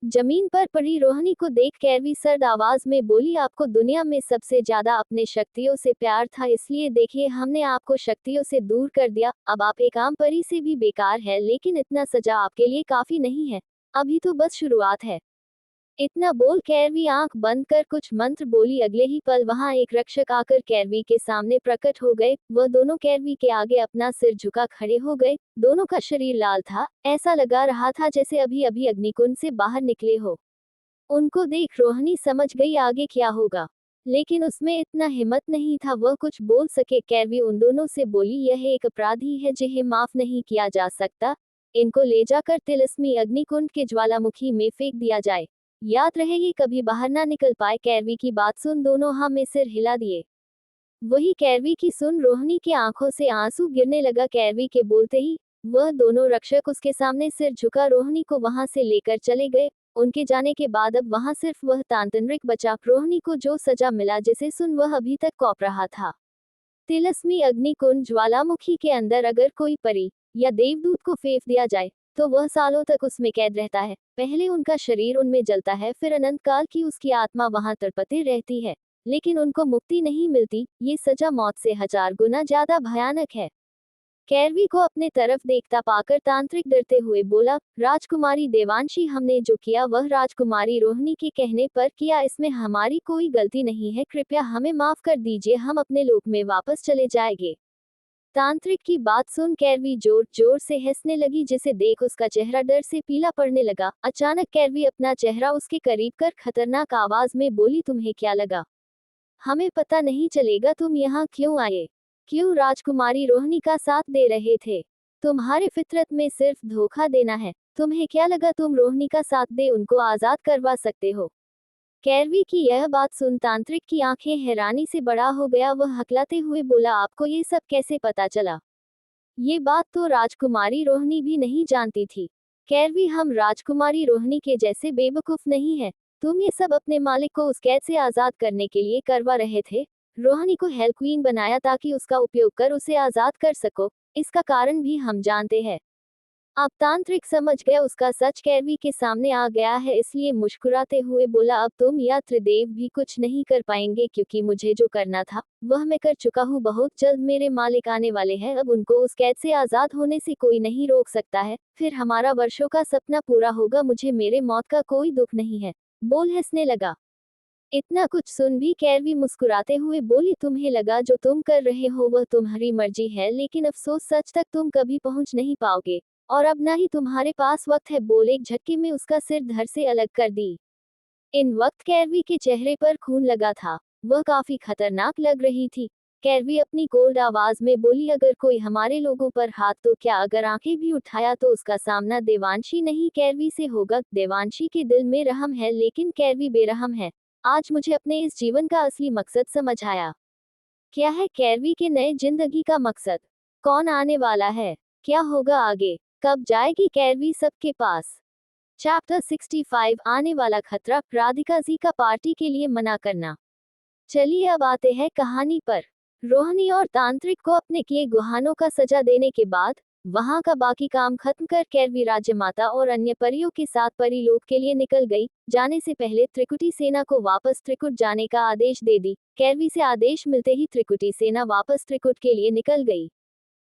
जमीन पर पड़ी रोहिणी को देख कैरवी सर्द आवाज में बोली, आपको दुनिया में सबसे ज्यादा अपने शक्तियों से प्यार था, इसलिए देखिए हमने आपको शक्तियों से दूर कर दिया। अब आप एक आम परी से भी बेकार है, लेकिन इतना सजा आपके लिए काफी नहीं है। अभी तो बस शुरुआत है। इतना बोल कैरवी आंख बंद कर कुछ मंत्र बोली। अगले ही पल वहां एक रक्षक आकर कैरवी के सामने प्रकट हो गए। वह दोनों कैरवी के आगे अपना सिर झुका खड़े हो गए। दोनों का शरीर लाल था, ऐसा लगा रहा था जैसे अभी अभी अग्निकुंड से बाहर निकले हो। उनको देख रोहिणी समझ गई आगे क्या होगा, लेकिन उसमें इतना हिम्मत नहीं था वह कुछ बोल सके। कैरवी उन दोनों से बोली, यह एक अपराधी है जिन्हें माफ नहीं किया जा सकता। इनको ले जाकर तिलिस्मी अग्निकुंड के ज्वालामुखी में फेंक दिया जाए। याद रहे ये कभी बाहर ना निकल पाए। कैरवी की बात सुन दोनों हाँ में सिर हिला दिए। वही कैरवी की सुन रोहिणी की आंखों से आंसू गिरने लगा। कैरवी के बोलते ही वह दोनों रक्षक उसके सामने सिर झुका रोहिणी को वहां से लेकर चले गए। उनके जाने के बाद अब वहां सिर्फ वह तांत्रिक बचा। रोहिणी को जो सजा मिला जिसे सुन वह अभी तक कौप रहा था। तिलिस्मी अग्निकुंड ज्वालामुखी के अंदर अगर कोई परी या देवदूत को फेंक दिया जाए तो वह सालों तक उसमें कैद रहता है। पहले उनका शरीर उनमें जलता है, फिर अनंत काल की उसकी आत्मा वहां तड़पती रहती है, लेकिन उनको मुक्ति नहीं मिलती। ये सजा मौत से 1000 गुना ज्यादा भयानक है। कैरवी को अपने तरफ देखता पाकर तांत्रिक डरते हुए बोला, राजकुमारी देवांशी, हमने जो किया वह राजकुमारी रोहिणी के कहने पर किया, इसमें हमारी कोई गलती नहीं है, कृपया हमें माफ कर दीजिए, हम अपने लोक में वापस चले जाएंगे। तांत्रिक की बात सुन कैरवी जोर जोर से हंसने लगी, जिसे देख उसका चेहरा डर से पीला पड़ने लगा। अचानक कैरवी अपना चेहरा उसके करीब कर खतरनाक आवाज में बोली, तुम्हें क्या लगा हमें पता नहीं चलेगा तुम यहाँ क्यों आए? क्यों राजकुमारी रोहिणी का साथ दे रहे थे? तुम्हारे फितरत में सिर्फ धोखा देना है। तुम्हें क्या लगा तुम रोहिणी का साथ दे उनको आजाद करवा सकते हो? कैरवी की यह बात सुन तांत्रिक की आंखें हैरानी से बड़ा हो गया। वह हकलाते हुए बोला, आपको ये सब कैसे पता चला? ये बात तो राजकुमारी रोहिणी भी नहीं जानती थी। कैरवी, हम राजकुमारी रोहिणी के जैसे बेवकूफ नहीं है। तुम ये सब अपने मालिक को उस कैद से आजाद करने के लिए करवा रहे थे। रोहिणी को हेल क्वीन बनाया ताकि उसका उपयोग कर उसे आजाद कर सको। इसका कारण भी हम जानते हैं। अब तांत्रिक समझ गया उसका सच कैरवी के सामने आ गया है, इसलिए मुस्कुराते हुए बोला, अब तुम या त्रिदेव भी कुछ नहीं कर पाएंगे, क्योंकि मुझे जो करना था वह मैं कर चुका हूँ। बहुत जल्द मेरे मालिक आने वाले हैं, अब उनको उस कैद से आजाद होने से कोई नहीं रोक सकता है। फिर हमारा वर्षों का सपना पूरा होगा। मुझे मेरे मौत का कोई दुख नहीं है। बोल हंसने लगा। इतना कुछ सुन भी कैरवी मुस्कुराते हुए बोली, तुम्हें लगा जो तुम कर रहे हो वह तुम्हारी मर्जी है, लेकिन अफसोस सच तक तुम कभी पहुंच नहीं पाओगे, और अब ना ही तुम्हारे पास वक्त है। बोल एक झटके में उसका सिर धड़ से अलग कर दी। इन वक्त कैरवी के चेहरे पर खून लगा था। वह काफी खतरनाक लग रही थी। कैरवी अपनी कोल्ड आवाज में बोली, अगर कोई हमारे लोगों पर हाथ तो क्या अगर आंखें भी उठाया तो उसका सामना देवांशी नहीं कैरवी से होगा। देवांशी के दिल में रहम है, लेकिन कैरवी बेरहम है। आज मुझे अपने इस जीवन का असली मकसद समझ आया। क्या है कैरवी के नए जिंदगी का मकसद? कौन आने वाला है? क्या होगा आगे? कब जाएगी कैरवी सबके पास? चैप्टर 65 आने वाला खतरा। राधिका जी का पार्टी के लिए मना करना। चलिए अब आते हैं कहानी पर। रोहिणी और तांत्रिक को अपने किए गुहानों का सजा देने के बाद वहां का बाकी काम खत्म कर कैरवी राज्य माता और अन्य परियों के साथ परीलोक के लिए निकल गई। जाने से पहले त्रिकुटी सेना को वापस त्रिकुट जाने का आदेश दे दी। कैरवी से आदेश मिलते ही त्रिकुटी सेना वापस त्रिकुट के लिए निकल गई।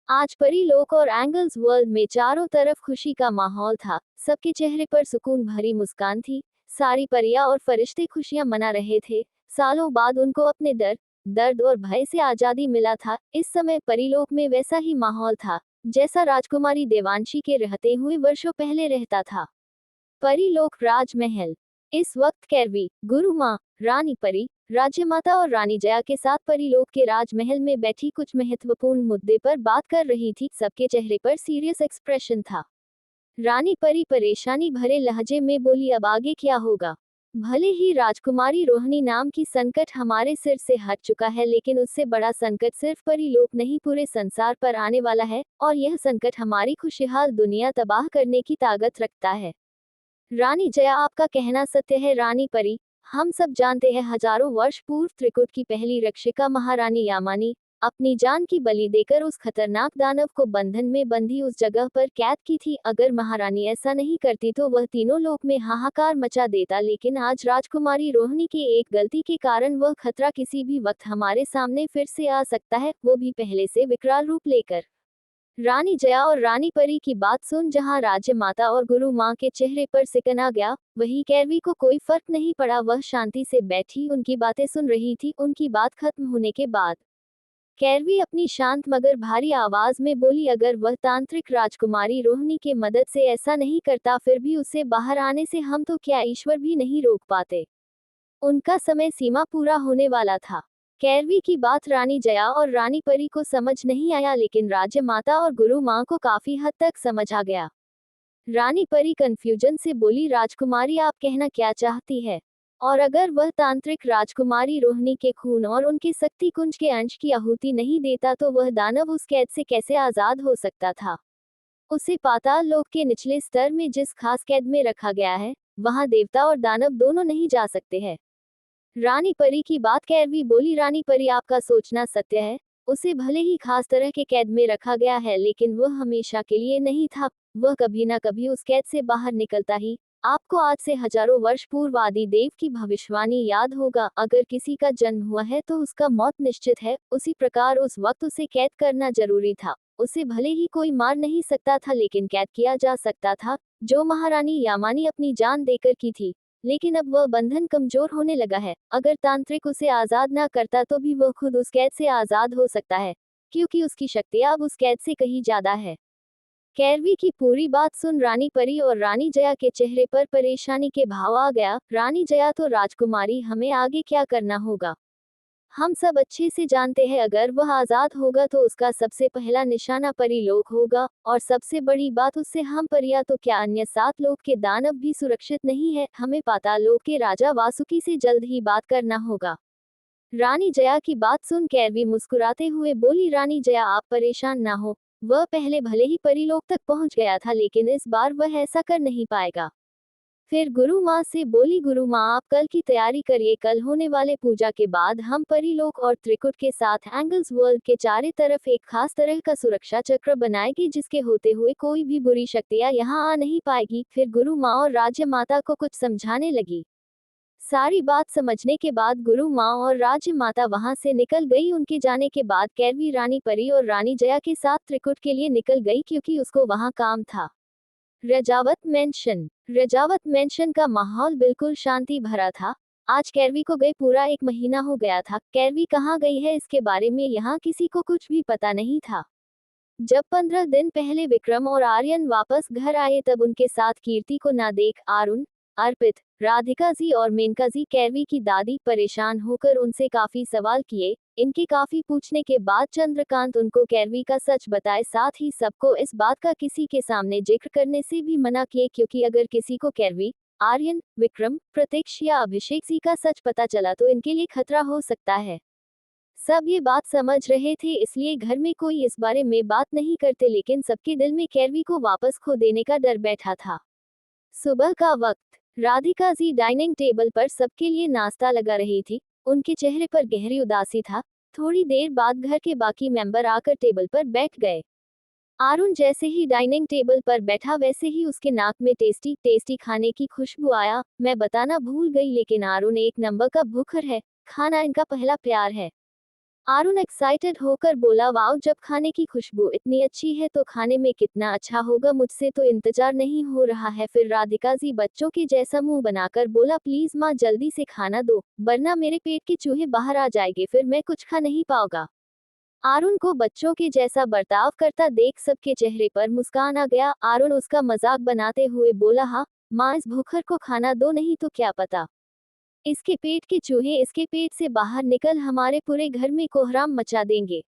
आज परीलोक और एंगल्स वर्ल्ड में चारों तरफ खुशी का माहौल था। सबके चेहरे पर सुकून भरी मुस्कान थी। सारी परियां और फरिश्ते खुशियां मना रहे थे। सालों बाद उनको अपने दर्द और भय से आजादी मिला था। इस समय परीलोक में वैसा ही माहौल था जैसा राजकुमारी देवांशी के रहते हुए वर्षों पहले रहता था। परीलोक राजमहल। इस वक्त कैरवी, गुरु माँ, रानी परी, राज्यमाता और रानी जया के साथ परीलोक के राजमहल में बैठी कुछ महत्वपूर्ण मुद्दे पर बात कर रही थी। सबके चेहरे पर सीरियस एक्सप्रेशन था। रानी परी परेशानी भरे लहजे में बोली, अब आगे क्या होगा? भले ही राजकुमारी रोहिणी नाम की संकट हमारे सिर से हट चुका है, लेकिन उससे बड़ा संकट सिर्फ परीलोक नहीं पूरे संसार पर आने वाला है, और यह संकट हमारी खुशहाल दुनिया तबाह करने की ताकत रखता है। रानी जया, आपका कहना सत्य है रानी परी। हम सब जानते हैं हजारों वर्ष पूर्व त्रिकुट की पहली रक्षिका महारानी यामानी अपनी जान की बलि देकर उस खतरनाक दानव को बंधन में बंधी उस जगह पर कैद की थी। अगर महारानी ऐसा नहीं करती तो वह तीनों लोक में हाहाकार मचा देता, लेकिन आज राजकुमारी रोहिणी की एक गलती के कारण वह खतरा किसी भी वक्त हमारे सामने फिर से आ सकता है, वो भी पहले से विकराल रूप लेकर। रानी जया और रानी परी की बात सुन जहां राज्य माता और गुरु माँ के चेहरे पर सिकन आ गया, वही कैरवी को कोई फर्क नहीं पड़ा। वह शांति से बैठी उनकी बातें सुन रही थी। उनकी बात खत्म होने के बाद कैरवी अपनी शांत मगर भारी आवाज में बोली, अगर वह तांत्रिक राजकुमारी रोहिणी के मदद से ऐसा नहीं करता, फिर भी उसे बाहर आने से हम तो क्या ईश्वर भी नहीं रोक पाते। उनका समय सीमा पूरा होने वाला था। कैरवी की बात रानी जया और रानी परी को समझ नहीं आया, लेकिन राज्य माता और गुरु माँ को काफी हद तक समझ आ गया। रानी परी कंफ्यूजन से बोली, राजकुमारी आप कहना क्या चाहती है? और अगर वह तांत्रिक राजकुमारी रोहिणी के खून और उनके शक्ति कुंज के अंश की आहुति नहीं देता तो वह दानव उस कैद से कैसे आजाद हो सकता था? उसे पाताल लोक के निचले स्तर में जिस खास कैद में रखा गया है, वहां देवता और दानव दोनों नहीं जा सकते हैं। रानी परी की बात कैरवी बोली, रानी परी आपका सोचना सत्य है। उसे भले ही खास तरह के कैद में रखा गया है, लेकिन वह हमेशा के लिए नहीं था। वह कभी ना कभी उस कैद से बाहर निकलता ही। आपको आज से हजारों वर्ष पूर्व आदि देव की भविष्यवाणी याद होगा, अगर किसी का जन्म हुआ है तो उसका मौत निश्चित है। उसी प्रकार उस वक्त उसे कैद करना जरूरी था। उसे भले ही कोई मार नहीं सकता था, लेकिन कैद किया जा सकता था, जो महारानी यामानी अपनी जान देकर की थी। लेकिन अब वह बंधन कमजोर होने लगा है। अगर तांत्रिक उसे आजाद ना करता तो भी वह खुद उस कैद से आजाद हो सकता है, क्योंकि उसकी शक्ति अब उस कैद से कहीं ज्यादा है। कैरवी की पूरी बात सुन रानी परी और रानी जया के चेहरे पर परेशानी के भाव आ गया। रानी जया, तो राजकुमारी हमें आगे क्या करना होगा? हम सब अच्छे से जानते हैं, अगर वह आजाद होगा तो उसका सबसे पहला निशाना परीलोक होगा, और सबसे बड़ी बात, उससे हम परिया तो क्या अन्य 7 लोक के दानव भी सुरक्षित नहीं है। हमें पाताल लोक के राजा वासुकी से जल्द ही बात करना होगा। रानी जया की बात सुन कैरवी मुस्कुराते हुए बोली, रानी जया आप परेशान ना हो। वह पहले भले ही परीलोक तक पहुंच गया था, लेकिन इस बार वह ऐसा कर नहीं पाएगा। फिर गुरु माँ से बोली, गुरु माँ आप कल की तैयारी करिए। कल होने वाले पूजा के बाद हम परीलोक और त्रिकुट के साथ एंगल्स वर्ल्ड के चारों तरफ एक खास तरह का सुरक्षा चक्र बनाएगी, जिसके होते हुए कोई भी बुरी शक्तियाँ यहाँ आ नहीं पाएगी। फिर गुरु माँ और राज्य माता को कुछ समझाने लगी। सारी बात समझने के बाद गुरु माँ और राज्य माता वहां से निकल गई। उनके जाने के बाद कैरवी रानी परी और रानी जया के साथ त्रिकुट के लिए निकल गई, क्योंकि उसको वहां काम था। रजावत मेंशन का माहौल बिल्कुल शांति भरा था। आज कैरवी को गए पूरा 1 महीना हो गया था। कैरवी कहाँ गई है इसके बारे में यहाँ किसी को कुछ भी पता नहीं था। जब 15 दिन पहले विक्रम और आर्यन वापस घर आए, तब उनके साथ कीर्ति को ना देख अरुण, अर्पित, राधिका जी और मेनका जी, कैरवी की दादी, परेशान होकर उनसे काफी सवाल किए। इनके काफी पूछने के बाद चंद्रकांत उनको कैरवी का सच बताए, साथ ही सबको इस बात का किसी के सामने जिक्र करने से भी मना किए, क्योंकि अगर किसी को कैरवी, आर्यन, विक्रम, प्रतीक्ष या अभिषेक जी का सच पता चला तो इनके लिए खतरा हो सकता है। सब ये बात समझ रहे थे, इसलिए घर में कोई इस बारे में बात नहीं करते, लेकिन सबके दिल में कैरवी को वापस खो देने का डर बैठा था। सुबह का वक्त, राधिका जी डाइनिंग टेबल पर सबके लिए नाश्ता लगा रही थी। उनके चेहरे पर गहरी उदासी था। थोड़ी देर बाद घर के बाकी मेंबर आकर टेबल पर बैठ गए। आरुण जैसे ही डाइनिंग टेबल पर बैठा, वैसे ही उसके नाक में टेस्टी टेस्टी खाने की खुशबू आया। मैं बताना भूल गई, लेकिन आरुण 1 नंबर का भूखर है। खाना इनका पहला प्यार है। आरुण एक्साइटेड होकर बोला, वाओ, जब खाने की खुशबू इतनी अच्छी है तो खाने में कितना अच्छा होगा, मुझसे तो इंतजार नहीं हो रहा है। फिर राधिका जी बच्चों के जैसा मुंह बनाकर बोला, प्लीज माँ जल्दी से खाना दो, वरना मेरे पेट के चूहे बाहर आ जाएंगे, फिर मैं कुछ खा नहीं पाऊंगा। आरुण को बच्चों के जैसा बर्ताव करता देख सबके चेहरे पर मुस्कान आ गया। आरुण उसका मजाक बनाते हुए बोला, हाँ माँ, इस भूखर को खाना दो, नहीं तो क्या पता इसके पेट के चूहे इसके पेट से बाहर निकल हमारे पूरे घर में कोहराम मचा देंगे।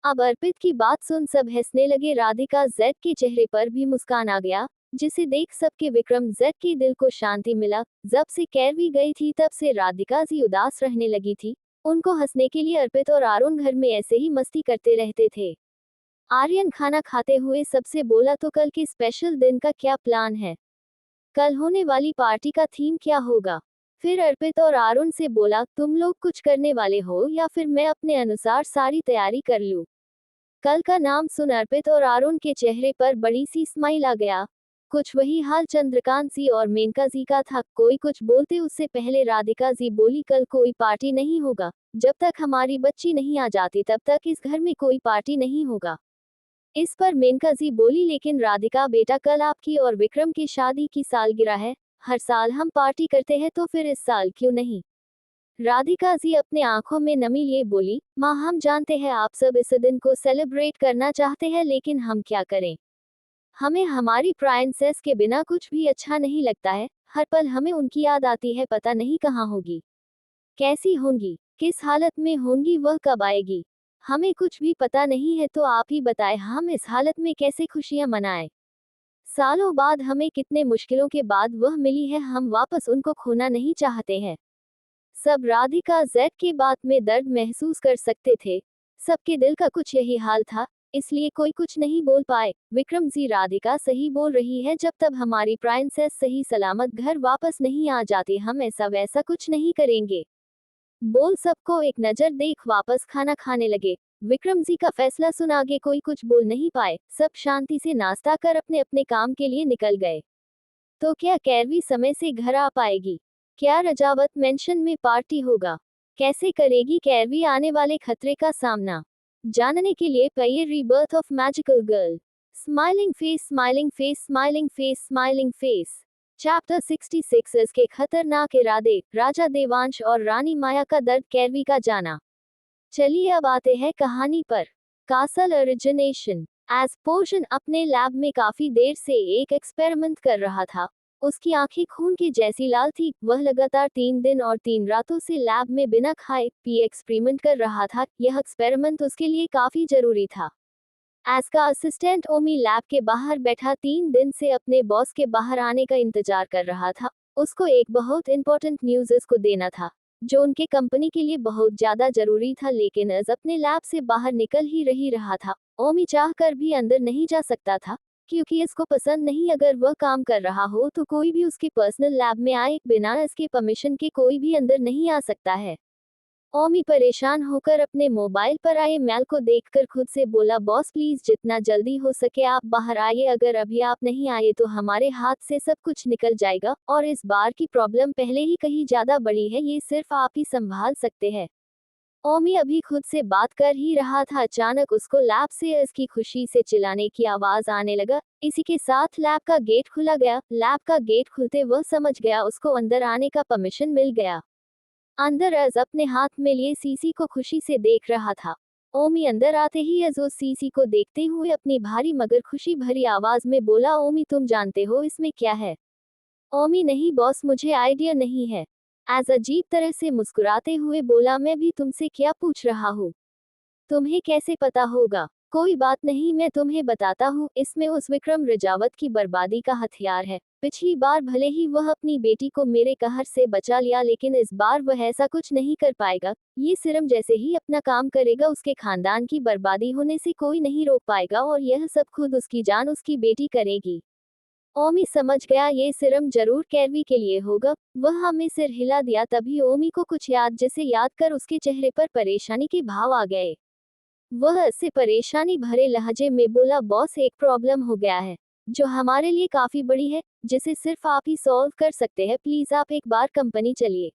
अब अर्पित की बात सुन सब हंसने लगे। राधिका जेड के चेहरे पर भी मुस्कान आ गया, जिसे देख सबके विक्रम जेड के दिल को शांति मिला। जब से कैरवी गई थी तब से राधिका जी उदास रहने लगी थी। उनको हंसने के लिए अर्पित और आरुण घर में ऐसे ही मस्ती करते रहते थे। आर्यन खाना खाते हुए सबसे बोला, तो कल के स्पेशल दिन का क्या प्लान है? कल होने वाली पार्टी का थीम क्या होगा? फिर अर्पित और आरुण से बोला, तुम लोग कुछ करने वाले हो या फिर मैं अपने अनुसार सारी तैयारी कर लूं। कल का नाम सुन अर्पित और आरुण के चेहरे पर बड़ी सी स्माइल आ गया। कुछ वही हाल चंद्रकांत जी और मेनका जी का था। कोई कुछ बोलते उससे पहले राधिका जी बोली, कल कोई पार्टी नहीं होगा। जब तक हमारी बच्ची नहीं आ जाती तब तक इस घर में कोई पार्टी नहीं होगा। इस पर मेनका जी बोली, लेकिन राधिका बेटा, कल आपकी और विक्रम की शादी की सालगिरह है। हर साल हम पार्टी करते हैं तो फिर इस साल क्यों नहीं। राधिका जी अपने आंखों में नमी लिए बोली, माँ हम जानते हैं आप सब इस दिन को सेलिब्रेट करना चाहते हैं, लेकिन हम क्या करें। हमें हमारी प्राइंसेस के बिना कुछ भी अच्छा नहीं लगता है। हर पल हमें उनकी याद आती है। पता नहीं कहाँ होगी, कैसी होंगी, किस हालत में होंगी, वह कब आएगी। हमें कुछ भी पता नहीं है। तो आप ही बताएं, हम इस हालत में कैसे खुशियां मनाएं। सालों बाद हमें कितने मुश्किलों के बाद वह मिली है। हम वापस उनको खोना नहीं चाहते हैं। सब राधिका जेड की बात में दर्द महसूस कर सकते थे। सबके दिल का कुछ यही हाल था, इसलिए कोई कुछ नहीं बोल पाए। विक्रम जी, राधिका सही बोल रही है। जब तक हमारी प्राइंसेस सही सलामत घर वापस नहीं आ जाती हम ऐसा वैसा कुछ नहीं करेंगे। बोल सबको एक नजर देख वापस खाना खाने लगे। विक्रम जी का फैसला सुन आगे कोई कुछ बोल नहीं पाए। सब शांति से नाश्ता कर अपने अपने काम के लिए निकल गए। तो क्या कैरवी समय से घर आ पाएगी? क्या रजावत मेंशन में पार्टी होगा? कैसे करेगी कैरवी आने वाले खतरे का सामना? जानने के लिए पढ़िए rebirth of magical girl. Smiling face, smiling face, smiling face, smiling face. Chapter 66 इसके खतरनाक इरादे, राजा देवांश और रानी माया का दर्द, कैरवी का जाना। चलिए अब आते हैं कहानी पर। Castle origination. एज पोर्शन अपने लैब में काफी देर से एक एक्सपेरिमेंट कर रहा था। उसकी आंखें खून की जैसी लाल थी। वह लगातार 3 दिन और 3 रातों से लैब में बिना खाए पिए एक्सपेरिमेंट कर रहा था। यह एक्सपेरिमेंट उसके लिए काफी जरूरी था। एज का असिस्टेंट ओमी लैब के बाहर बैठा 3 दिन से अपने बॉस के बाहर आने का इंतजार कर रहा था। उसको एक बहुत इंपॉर्टेंट न्यूज इसको देना था, जो उनके कंपनी के लिए बहुत ज्यादा जरूरी था। लेकिन अज अपने लैब से बाहर निकल ही रहा था। ओमी चाह कर भी अंदर नहीं जा सकता था, क्योंकि इसको पसंद नहीं अगर वह काम कर रहा हो तो कोई भी उसके पर्सनल लैब में आए बिना इसके परमिशन के कोई भी अंदर नहीं आ सकता है। ओमी परेशान होकर अपने मोबाइल पर आए मेल को देखकर खुद से बोला, बॉस प्लीज जितना जल्दी हो सके आप बाहर आइए। अगर अभी आप नहीं आए तो हमारे हाथ से सब कुछ निकल जाएगा, और इस बार की प्रॉब्लम पहले ही कहीं ज्यादा बड़ी है। ये सिर्फ आप ही संभाल सकते हैं। ओमी अभी खुद से बात कर ही रहा था, अचानक उसको लैब से इसकी खुशी से चिल्लाने की आवाज आने लगा। इसी के साथ लैब का गेट खुला गया। लैब का गेट खुलते वह समझ गया उसको अंदर आने का परमिशन मिल गया। अंदर अज अपने हाथ में लिए सीसी को खुशी से देख रहा था। ओमी अंदर आते ही अज उस सीसी को देखते हुए अपनी भारी मगर खुशी भरी आवाज में बोला, ओमी तुम जानते हो इसमें क्या है? ओमी, नहीं बॉस, मुझे आइडिया नहीं है। एज अजीब तरह से मुस्कुराते हुए बोला, मैं भी तुमसे क्या पूछ रहा हूँ, तुम्हें कैसे पता होगा? कोई बात नहीं, मैं तुम्हें बताता हूँ। इसमें उस विक्रम रजावत की बर्बादी का हथियार है। पिछली बार भले ही वह अपनी बेटी को मेरे कहर से बचा लिया, लेकिन इस बार वह ऐसा कुछ नहीं कर पाएगा। ये सिरम जैसे ही अपना काम करेगा उसके खानदान की बर्बादी होने से कोई नहीं रोक पाएगा, और यह सब खुद उसकी जान उसकी बेटी करेगी। ओमी समझ गया ये सिरम जरूर कैरवी के लिए होगा। वह हमें सिर हिला दिया। तभी ओमी को कुछ याद, जिसे याद कर उसके चेहरे पर परेशानी के भाव आ गए। वह इससे परेशानी भरे लहजे में बोला, बॉस एक प्रॉब्लम हो गया है, जो हमारे लिए काफी बड़ी है, जिसे सिर्फ आप ही सॉल्व कर सकते हैं। प्लीज आप एक बार कंपनी चलिए।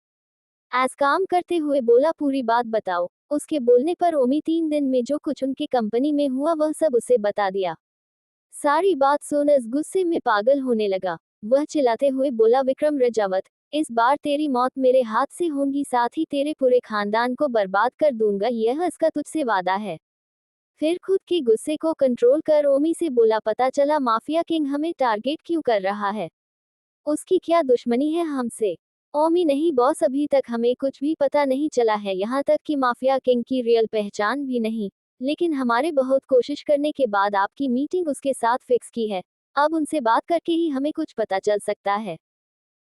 एज काम करते हुए बोला, पूरी बात बताओ। उसके बोलने पर ओमी 3 दिन में जो कुछ उनकी कंपनी में हुआ वह सब उसे बता दिया। सारी बात सुन इस गुस्से में पागल होने लगा। वह चिल्लाते हुए बोला, विक्रम रजावत, इस बार तेरी मौत मेरे हाथ से होगी, साथ ही तेरे पूरे खानदान को बर्बाद कर दूंगा। यह इसका तुझसे वादा है। फिर खुद के गुस्से को कंट्रोल कर ओमी से बोला, पता चला माफिया किंग हमें टारगेट क्यों कर रहा है? उसकी क्या दुश्मनी है हमसे? ओमी, नहीं बॉस, अभी तक हमें कुछ भी पता नहीं चला है, यहाँ तक कि माफिया किंग की रियल पहचान भी नहीं। लेकिन हमारे बहुत कोशिश करने के बाद आपकी मीटिंग उसके साथ फिक्स की है। अब उनसे बात करके ही हमें कुछ पता चल सकता है।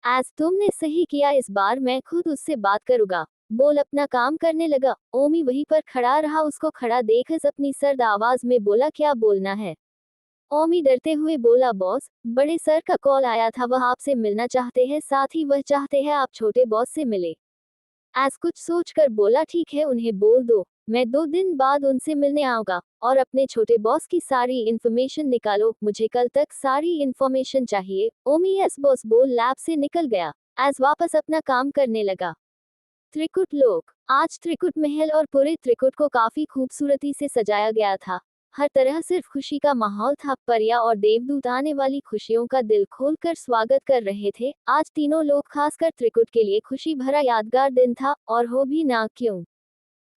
एज तुमने सही किया, इस बार मैं खुद उससे बात करूंगा। बोल अपना काम करने लगा। ओमी वहीं पर खड़ा रहा। उसको खड़ा देख इस अपनी सर्द आवाज में बोला, क्या बोलना है? ओमी डरते हुए बोला, बॉस, बड़े सर का कॉल आया था, वह आपसे मिलना चाहते हैं, साथ ही वह चाहते हैं आप छोटे बॉस से मिले। एस कुछ सोचकर बोला, ठीक है, उन्हें बोल दो, मैं 2 दिन बाद उनसे मिलने आऊंगा, और अपने छोटे बॉस की सारी इन्फॉर्मेशन निकालो, मुझे कल तक सारी इन्फॉर्मेशन चाहिए। ओमी एस बॉस बोल लैब से निकल गया। एस वापस अपना काम करने लगा। त्रिकुट लोक। आज त्रिकुट महल और पूरे त्रिकुट को काफी खूबसूरती से सजाया गया था। हर तरह सिर्फ खुशी का माहौल था। परिया और देवदूत आने वाली खुशियों का दिल खोलकर स्वागत कर रहे थे। आज तीनों लोग खासकर त्रिकुट के लिए खुशी भरा यादगार दिन था, और हो भी ना क्यों।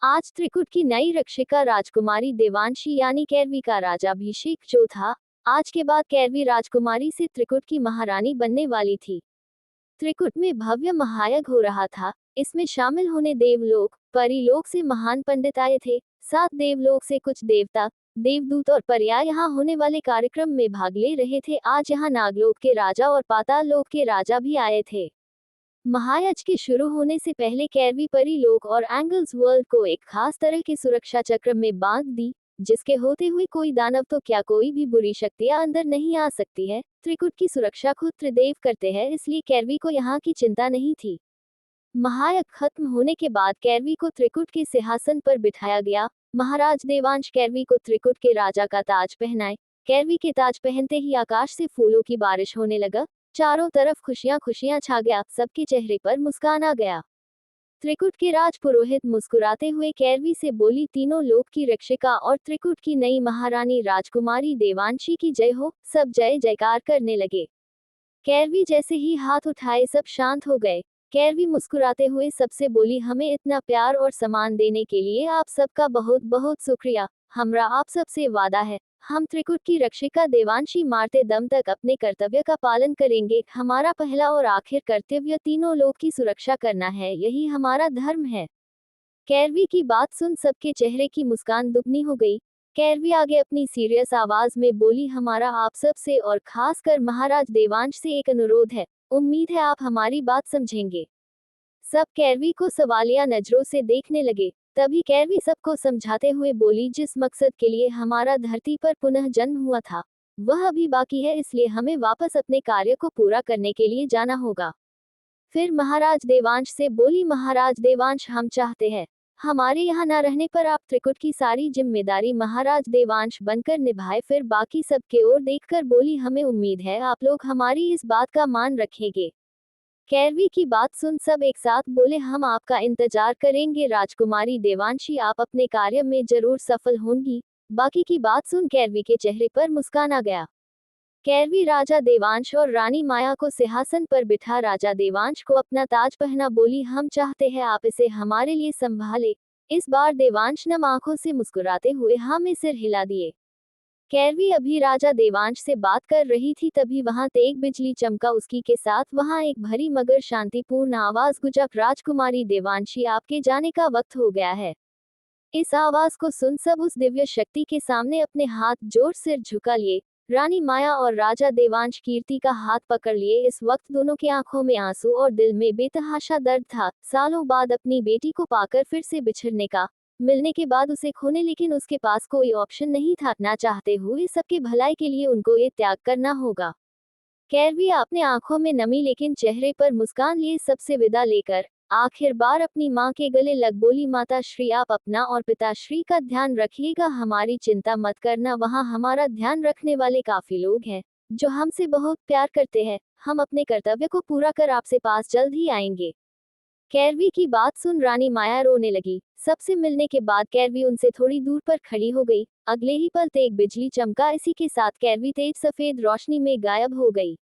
आज त्रिकुट की नई रक्षिका राजकुमारी देवांशी यानी कैरवी का राजाभिषेक जो था। आज के बाद कैरवी राजकुमारी से त्रिकुट की महारानी बनने वाली थी। त्रिकुट में भव्य महायज्ञ हो रहा था। इसमें शामिल होने देवलोक, परिलोक से महान पंडित आए थे। साथ देवलोक से कुछ देवता, देवदूत और परियां यहाँ होने वाले कार्यक्रम में भाग ले रहे थे। आज यहाँ नागलोक के राजा और पाताल लोक के राजा भी आए थे। महायज्ञ के शुरू होने से पहले कैरवी परिलोक और एंगल्स वर्ल्ड को एक खास तरह के सुरक्षा चक्र में बांध दी, जिसके होते हुए कोई दानव तो क्या कोई भी बुरी शक्तियां अंदर नहीं आ सकती है। त्रिकुट की सुरक्षा खुद त्रिदेव करते हैं, इसलिए कैरवी को यहाँ की चिंता नहीं थी। महायज्ञ खत्म होने के बाद कैरवी को त्रिकुट के सिंहासन पर बिठाया गया। महाराज देवांश कैरवी को त्रिकुट के राजा का ताज पहनाए। कैरवी के ताज पहनते ही आकाश से फूलों की बारिश होने लगा। चारों तरफ खुशियां खुशियां छा गया, सबके चेहरे पर मुस्कान आ गया। त्रिकुट के राज पुरोहित मुस्कुराते हुए कैरवी से बोली, तीनों लोक की रक्षिका और त्रिकुट की नई महारानी राजकुमारी देवांशी की जय हो। सब जय जयकार करने लगे। कैरवी जैसे ही हाथ उठाए सब शांत हो गए। कैरवी मुस्कुराते हुए सबसे बोली, हमें इतना प्यार और सम्मान देने के लिए आप सबका बहुत बहुत शुक्रिया। हमरा आप सबसे वादा है, हम त्रिकुट की रक्षिका देवांशी मारते दम तक अपने कर्तव्य का पालन करेंगे। हमारा पहला और आखिर कर्तव्य तीनों लोक की सुरक्षा करना है, यही हमारा धर्म है। कैरवी की बात सुन सबके चेहरे की मुस्कान दुगनी हो गई। कैरवी आगे अपनी सीरियस आवाज में बोली, हमारा आप सब से और खास कर महाराज देवांश से एक अनुरोध है, उम्मीद है आप हमारी बात समझेंगे। सब कैरवी को सवालिया नजरों से देखने लगे। तभी कैरवी सबको समझाते हुए बोली, जिस मकसद के लिए हमारा धरती पर पुनः जन्म हुआ था वह अभी बाकी है, इसलिए हमें वापस अपने कार्य को पूरा करने के लिए जाना होगा। फिर महाराज देवांश से बोली, महाराज देवांश, हम चाहते हैं हमारे यहाँ न रहने पर आप त्रिकुट की सारी जिम्मेदारी महाराज देवांश बनकर निभाए। फिर बाकी सबके ओर देखकर बोली, हमें उम्मीद है आप लोग हमारी इस बात का मान रखेंगे। कैरवी की बात सुन सब एक साथ बोले, हम आपका इंतजार करेंगे राजकुमारी देवांशी, आप अपने कार्य में जरूर सफल होंगी। बाकी की बात सुन कैरवी के चेहरे पर मुस्कान आ गया। कैरवी राजा देवांश और रानी माया को सिंहासन पर बिठा राजा देवांश को अपना ताज पहना बोली, हम चाहते हैं आप इसे हमारे लिए संभाले। इस बार देवांश नम आंखों से मुस्कुराते हुए हाँ में सिर हिला दिए। कैरवी अभी राजा देवांश से बात कर रही थी, तभी वहां तेज बिजली चमका। उसकी के साथ वहां एक भरी मगर शांतिपूर्ण आवाज गुजा, राजकुमारी देवांशी, आपके जाने का वक्त हो गया है। इस आवाज को सुन सब उस दिव्य शक्ति के सामने अपने हाथ जोड़ सिर झुका लिए। रानी माया और राजा देवांश कीर्ति का हाथ पकड़ लिए। इस वक्त दोनों की आंखों में आंसू और दिल में बेतहाशा दर्द था। सालों बाद अपनी बेटी को पाकर फिर से बिछड़ने का, मिलने के बाद उसे खोने, लेकिन उसके पास कोई ऑप्शन नहीं था। ना चाहते हुए सबके भलाई के लिए उनको ये त्याग करना होगा। कैरवी अपने आंखों में नमी लेकिन चेहरे पर मुस्कान लिए सबसे विदा लेकर आखिर बार अपनी मां के गले लग बोली, माता श्री, आप अपना और पिता श्री का ध्यान रखिएगा, हमारी चिंता मत करना। वहां हमारा ध्यान रखने वाले काफी लोग हैं जो हमसे बहुत प्यार करते हैं। हम अपने कर्तव्य को पूरा कर आपसे पास जल्द ही आएंगे। कैरवी की बात सुन रानी माया रोने लगी। सबसे मिलने के बाद कैरवी उनसे थोड़ी दूर पर खड़ी हो गई। अगले ही पल तेज बिजली चमका, इसी के साथ कैरवी तेज सफेद रोशनी में गायब हो गई।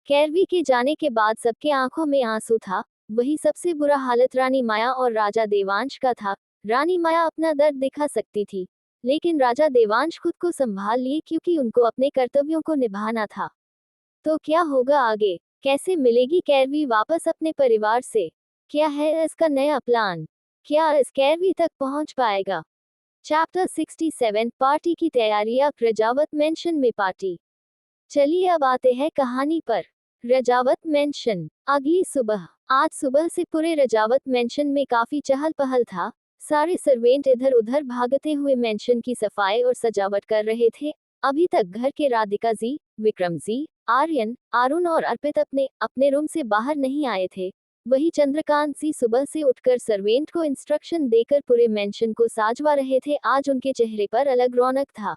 कैरवी के जाने के बाद सबके आंखों में आंसू था। वही सबसे बुरा हालत रानी माया और राजा देवांश का था। रानी माया अपना दर्द दिखा सकती थी, लेकिन राजा देवांश खुद को संभाल लिए क्योंकि उनको अपने कर्तव्यों को निभाना था। तो क्या होगा आगे? कैसे मिलेगी कैरवी वापस अपने परिवार से? क्या है इसका नया प्लान? क्या इस कैरवी तक पहुंच पाएगा? चैप्टर 67, पार्टी की तैयारियां। रजावत मेंशन में पार्टी। चलिए अब आते हैं कहानी पर। रजावत मेंशन। अगली सुबह। आज सुबह से पूरे रजावत मेंशन में काफी चहल पहल था। सारे सर्वेंट इधर उधर भागते हुए मेंशन की सफाई और सजावट कर रहे थे। अभी तक घर के राधिका जी, विक्रम जी, आर्यन, अरुण और अर्पित अपने अपने रूम से बाहर नहीं आए थे। वही चंद्रकांत जी सुबह से उठकर सर्वेंट को इंस्ट्रक्शन देकर पूरे मेंशन को साजवा रहे थे। आज उनके चेहरे पर अलग रौनक था।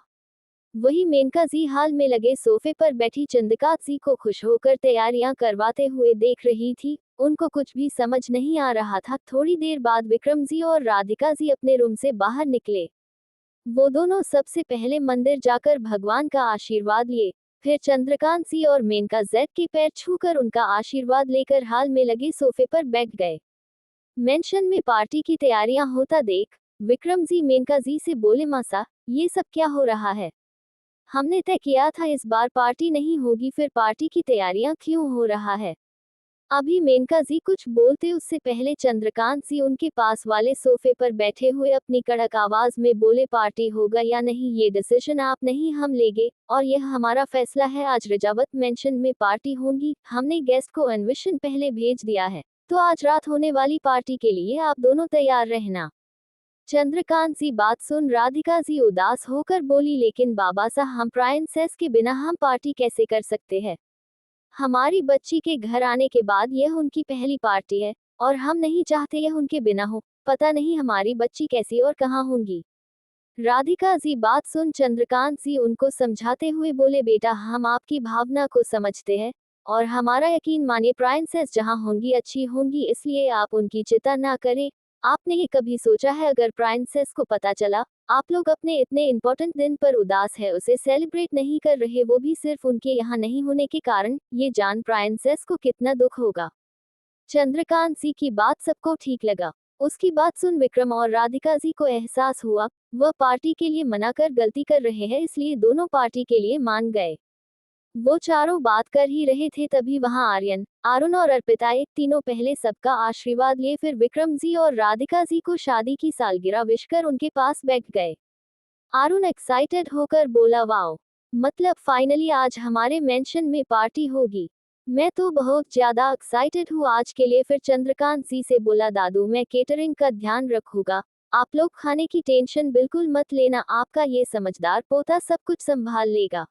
वही मेनका जी हाल में लगे सोफे पर बैठी चंद्रकांत जी को खुश होकर तैयारियां करवाते हुए देख रही थी। उनको कुछ भी समझ नहीं आ रहा था। थोड़ी देर बाद विक्रम जी और राधिका जी अपने रूम से बाहर निकले। वो दोनों सबसे पहले मंदिर जाकर भगवान का आशीर्वाद लिए, फिर चंद्रकांत जी और मेनका जेड के पैर छूकर उनका आशीर्वाद लेकर हाल में लगे सोफे पर बैठ गए। मेंशन में पार्टी की तैयारियां होता देख विक्रम जी मेनका जी से बोले, मासा ये सब क्या हो रहा है? हमने तय किया था इस बार पार्टी नहीं होगी, फिर पार्टी की तैयारियां क्यों हो रहा है? अभी मेनका जी कुछ बोलते उससे पहले चंद्रकांत जी उनके पास वाले सोफे पर बैठे हुए अपनी कड़क आवाज में बोले, पार्टी होगा या नहीं ये डिसीजन आप नहीं हम लेंगे, और यह हमारा फैसला है। आज रजावत मेंशन में पार्टी होगी। हमने गेस्ट को इनविटेशन पहले भेज दिया है, तो आज रात होने वाली पार्टी के लिए आप दोनों तैयार रहना। चंद्रकांत जी बात सुन राधिका जी उदास होकर बोली, लेकिन बाबा साहब हम प्राइंसेस के बिना हम पार्टी कैसे कर सकते हैं? हमारी बच्ची के घर आने के बाद यह उनकी पहली पार्टी है, और हम नहीं चाहते यह उनके बिना हो। पता नहीं हमारी बच्ची कैसी और कहाँ होंगी। राधिका जी बात सुन चंद्रकांत जी उनको समझाते हुए बोले, बेटा हम आपकी भावना को समझते हैं, और हमारा यकीन मानिए प्राइंसेस जहाँ होंगी अच्छी होंगी, इसलिए आप उनकी चिंता ना करें। आपने ही कभी सोचा है अगर प्राइंसेस को पता चला आप लोग अपने इतने इम्पोर्टेंट दिन पर उदास है, उसे सेलिब्रेट नहीं कर रहे, वो भी सिर्फ उनके यहाँ नहीं होने के कारण, ये जान प्राइंसेस को कितना दुख होगा। चंद्रकांत जी की बात सबको ठीक लगा। उसकी बात सुन विक्रम और राधिका जी को एहसास हुआ वह पार्टी के लिए मना कर गलती कर रहे हैं, इसलिए दोनों पार्टी के लिए मान गए। वो चारों बात कर ही रहे थे तभी वहां आर्यन, अरुण और अर्पिता आए। तीनों पहले सबका आशीर्वाद लिए, फिर विक्रम जी और राधिका जी को शादी की सालगिरह विश कर उनके पास बैठ गए। अरुण एक्साइटेड होकर बोला, वाओ, मतलब फाइनली आज हमारे मेंशन में पार्टी होगी। मैं तो बहुत ज्यादा एक्साइटेड हूँ आज के लिए। फिर चंद्रकांत जी से बोला, दादू मैं केटरिंग का ध्यान रखूंगा, आप लोग खाने की टेंशन बिल्कुल मत लेना, आपका ये समझदार पोता सब कुछ संभाल लेगा।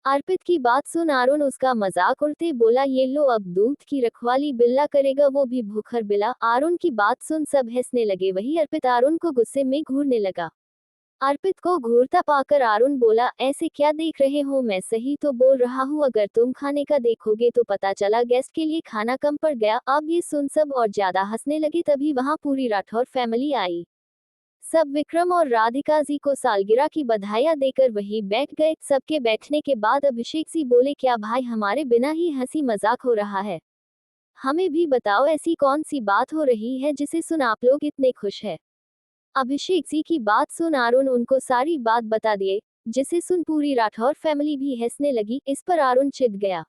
अर्पित की बात सुन अरुण उसका मजाक उड़ते बोला, ये लो अब दूध की रखवाली बिल्ला करेगा, वो भी भूखर बिला। अरुण की बात सुन सब हंसने लगे। वही अर्पित अरुण को गुस्से में घूरने लगा। अर्पित को घूरता पाकर अरुण बोला, ऐसे क्या देख रहे हो, मैं सही तो बोल रहा हूँ, अगर तुम खाने का देखोगे तो पता चला गेस्ट के लिए खाना कम पड़ गया। अब ये सुन सब और ज्यादा हंसने लगे। तभी वहां पूरी राठौर फैमिली आई। सब विक्रम और राधिका जी को सालगिरह की बधाइयां देकर वहीं बैठ गए। सबके बैठने के बाद अभिषेक जी बोले, क्या भाई हमारे बिना ही हंसी मजाक हो रहा है? हमें भी बताओ ऐसी कौन सी बात हो रही है जिसे सुन आप लोग इतने खुश हैं? अभिषेक जी की बात सुन अरुण उनको सारी बात बता दिए, जिसे सुन पूरी राठौर फैमिली भी हंसने लगी। इस पर अरुण चिढ़ गया।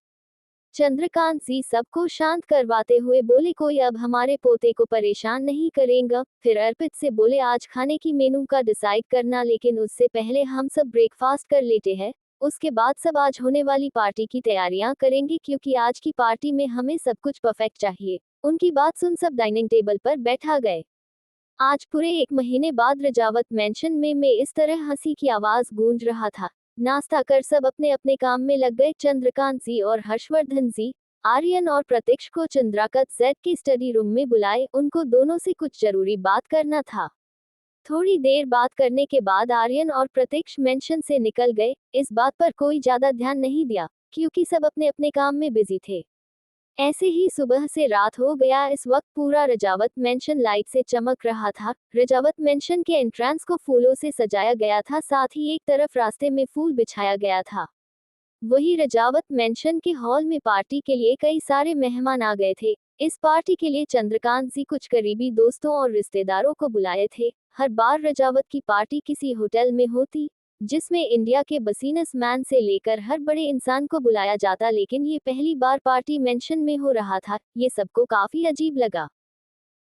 चंद्रकांत जी सबको शांत करवाते हुए बोले, कोई अब हमारे पोते को परेशान नहीं करेगा। फिर अर्पित से बोले, आज खाने की मेनू का डिसाइड करना, लेकिन उससे पहले हम सब ब्रेकफास्ट कर लेते हैं, उसके बाद सब आज होने वाली पार्टी की तैयारियां करेंगे, क्योंकि आज की पार्टी में हमें सब कुछ परफेक्ट चाहिए। उनकी बात सुन सब डाइनिंग टेबल पर बैठा गए। आज पूरे 1 महीने बाद रजावत मेंशन में इस तरह हंसी की आवाज गूंज रहा था। नाश्ता कर सब अपने अपने काम में लग गए। चंद्रकांत जी और हर्षवर्धन जी, आर्यन और प्रतीक्ष को चंद्राकत जेड के स्टडी रूम में बुलाए, उनको दोनों से कुछ जरूरी बात करना था। थोड़ी देर बात करने के बाद आर्यन और प्रतीक्ष मेंशन से निकल गए। इस बात पर कोई ज्यादा ध्यान नहीं दिया, क्योंकि सब अपने अपने काम में बिजी थे। ऐसे ही सुबह से रात हो गया। इस वक्त पूरा रजावत मेंशन लाइट से चमक रहा था। रजावत मेंशन के एंट्रेंस को फूलों से सजाया गया था, साथ ही एक तरफ रास्ते में फूल बिछाया गया था। वही रजावत मेंशन के हॉल में पार्टी के लिए कई सारे मेहमान आ गए थे। इस पार्टी के लिए चंद्रकांत जी कुछ करीबी दोस्तों और रिश्तेदारों को बुलाए थे। हर बार रजावत की पार्टी किसी होटल में होती, जिसमें इंडिया के बिजनेसमैन से लेकर हर बड़े इंसान को बुलाया जाता, लेकिन ये पहली बार पार्टी मेंशन में हो रहा था। ये सबको काफी अजीब लगा।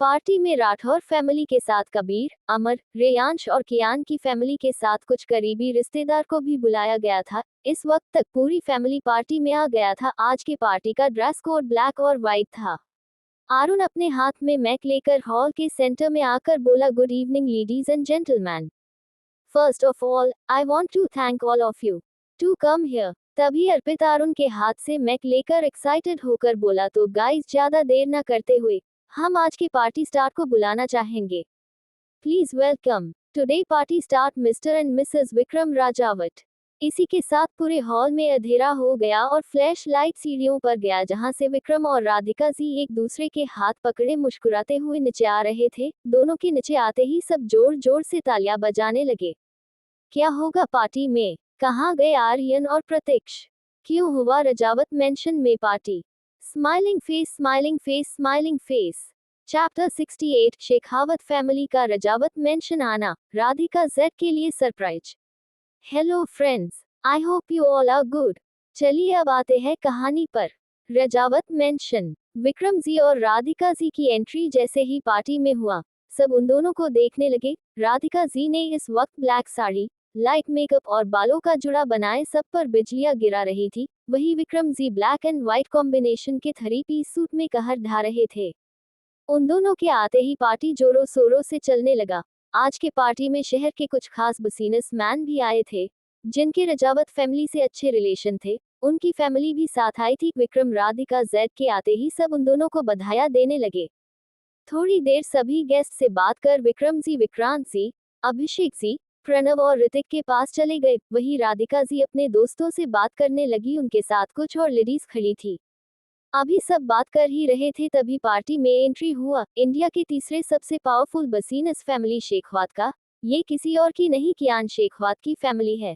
पार्टी में राठौर फैमिली के साथ कबीर, अमर, रेयांश और कियान की फैमिली के साथ कुछ करीबी रिश्तेदार को भी बुलाया गया था। इस वक्त तक पूरी फैमिली पार्टी में आ गया था। आज की पार्टी का ड्रेस कोड ब्लैक और व्हाइट था। अरुण अपने हाथ में मैक लेकर हॉल के सेंटर में आकर बोला, good evening ladies and gentleman. First of all, I want to thank all of you. To come here. तभी अर्पित अरुण के हाथ से मैक लेकर एक्साइटेड होकर बोला, तो गाइस ज्यादा देर न करते हुए हम आज के पार्टी स्टार को बुलाना चाहेंगे। Please welcome today party start mister and Mrs Vikram Rajawat. इसी के साथ पूरे हॉल में अंधेरा हो गया और फ्लैश लाइट सीढ़ियों पर गया, जहां से विक्रम और राधिका जी एक दूसरे के हाथ पकड़े मुस्कुराते हुए नीचे आ रहे थे। दोनों के नीचे आते ही सब जोर जोर से तालियां बजाने लगे। क्या होगा पार्टी में? कहाँ गए आर्यन और प्रतीक्ष? क्यों हुआ रजावत मेंशन में पार्टी? Smiling face smiling face smiling face. Chapter 68 Shekhawat family का रजावत मेंशन आना, राधिका जेड के लिए surprise. Hello friends, I hope you all are good. चलिए अब आते हैं कहानी पर। रजावत मेंशन। विक्रम जी और राधिका जी की एंट्री जैसे ही पार्टी में हुआ, सब उन दोनों को देखने लगे। राधिका जी ने इस वक्त ब्लैक साड़ी, लाइट मेकअप और बालों का जुड़ा बनाए सब पर बिजलियां गिरा रही थी। वही Vikram ji black and white combination के 3 पीस सूट में कहर ढा रहे थे। उन दोनों के आते ही पार्टी जोरों शोरों से चलने लगा। आज के पार्टी में शहर के कुछ खास बिजनेसमैन भी आए थे, जिनके रजावत फैमिली से अच्छे रिलेशन थे। उनकी फैमिली भी साथ आई थी। विक्रम राधिका जेड के आते ही सब उन दोनों को बधाइयां देने लगे। थोड़ी देर सभी गेस्ट से बात कर विक्रम जी विक्रांत जी, अभिषेक जी, प्रणव और ऋतिक के पास चले गए। वही राधिका जी अपने दोस्तों से बात करने लगी। उनके साथ कुछ और लेडीज खड़ी थी। अभी सब बात कर ही रहे थे, तभी पार्टी में एंट्री हुआ इंडिया के तीसरे सबसे पावरफुल बिजनेस फैमिली शेखावत का। ये किसी और की नहीं, कियान शेखावत की फैमिली है।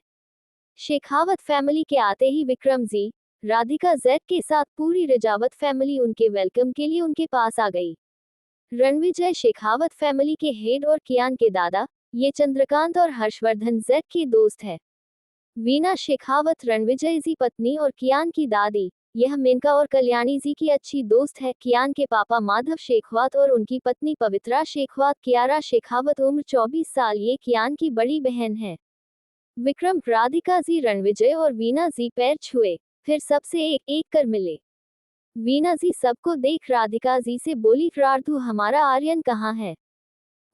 शेखावत फैमिली के आते ही विक्रम जी, राधिका जेड के साथ पूरी रजावत फैमिली उनके वेलकम के लिए उनके पास आ गई। रणविजय शेखावत फैमिली के हेड और कियान के दादा, ये चंद्रकांत और हर्षवर्धन जेड के दोस्त है। वीना शेखावत रणविजय जी पत्नी और कियान की दादी, यह मेनका और कल्याणी जी की अच्छी दोस्त है। कियान के पापा माधव शेखावत और उनकी पत्नी पवित्रा शेखावत। कियारा शेखावत उम्र 24 साल, ये कियान की बड़ी बहन है। विक्रम, राधिका जी, रणविजय और वीना जी पैर छुए, फिर सबसे एक एक कर मिले। वीना जी सबको देख राधिका जी से बोली, प्रार्थू हमारा आर्यन कहाँ है?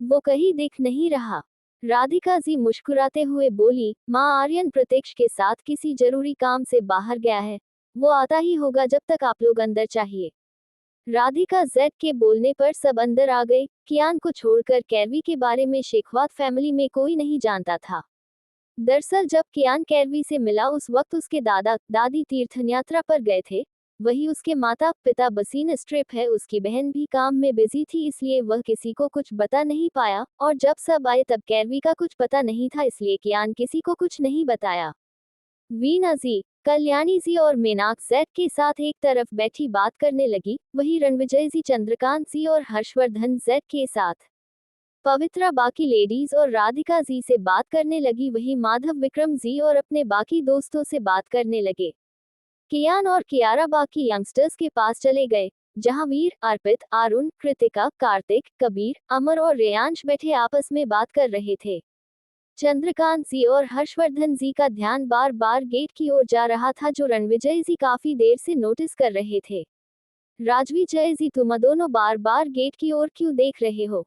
वो कहीं दिख नहीं रहा। राधिका जी मुस्कुराते हुए बोली, माँ आर्यन प्रतीक्ष के साथ किसी जरूरी काम से बाहर गया है, वो आता ही होगा जब तक आप लोग अंदर चाहिए। राधिका जेड के बोलने पर सब अंदर आ गए। कियान को छोड़कर कैरवी के बारे में शेखावत फैमिली में कोई नहीं जानता था। दरअसल जब कियान कैरवी से मिला उस वक्त उसके दादा दादी तीर्थयात्रा पर गए थे। वही उसके माता पिता बिजनेस ट्रिप है। उसकी बहन भी काम में बिजी थी, इसलिए वह किसी को कुछ बता नहीं पाया। और जब सब आए तब कैरवी का कुछ पता नहीं था, इसलिए कियान किसी को कुछ नहीं बताया। वीना जी, कल्याणी जी और मीनाक जेड के साथ एक तरफ बैठी बात करने लगी। वही रणविजय जी चंद्रकांत जी और हर्षवर्धन जेड के साथ पवित्रा बाकी लेडीज और राधिका जी से बात करने लगी। वही माधव विक्रम जी और अपने बाकी दोस्तों से बात करने लगे। कियान और कियारा बाकी यंगस्टर्स के पास चले गए, जहां वीर, अर्पित, अरुण, कृतिका, कार्तिक, कबीर, अमर और रेयांश बैठे आपस में बात कर रहे थे। चंद्रकांत जी और हर्षवर्धन जी का ध्यान बार बार गेट की ओर जा रहा था, जो रणविजय जी काफी देर से नोटिस कर रहे थे। राजविजय जी, तुम दोनों बार बार गेट की ओर क्यों देख रहे हो?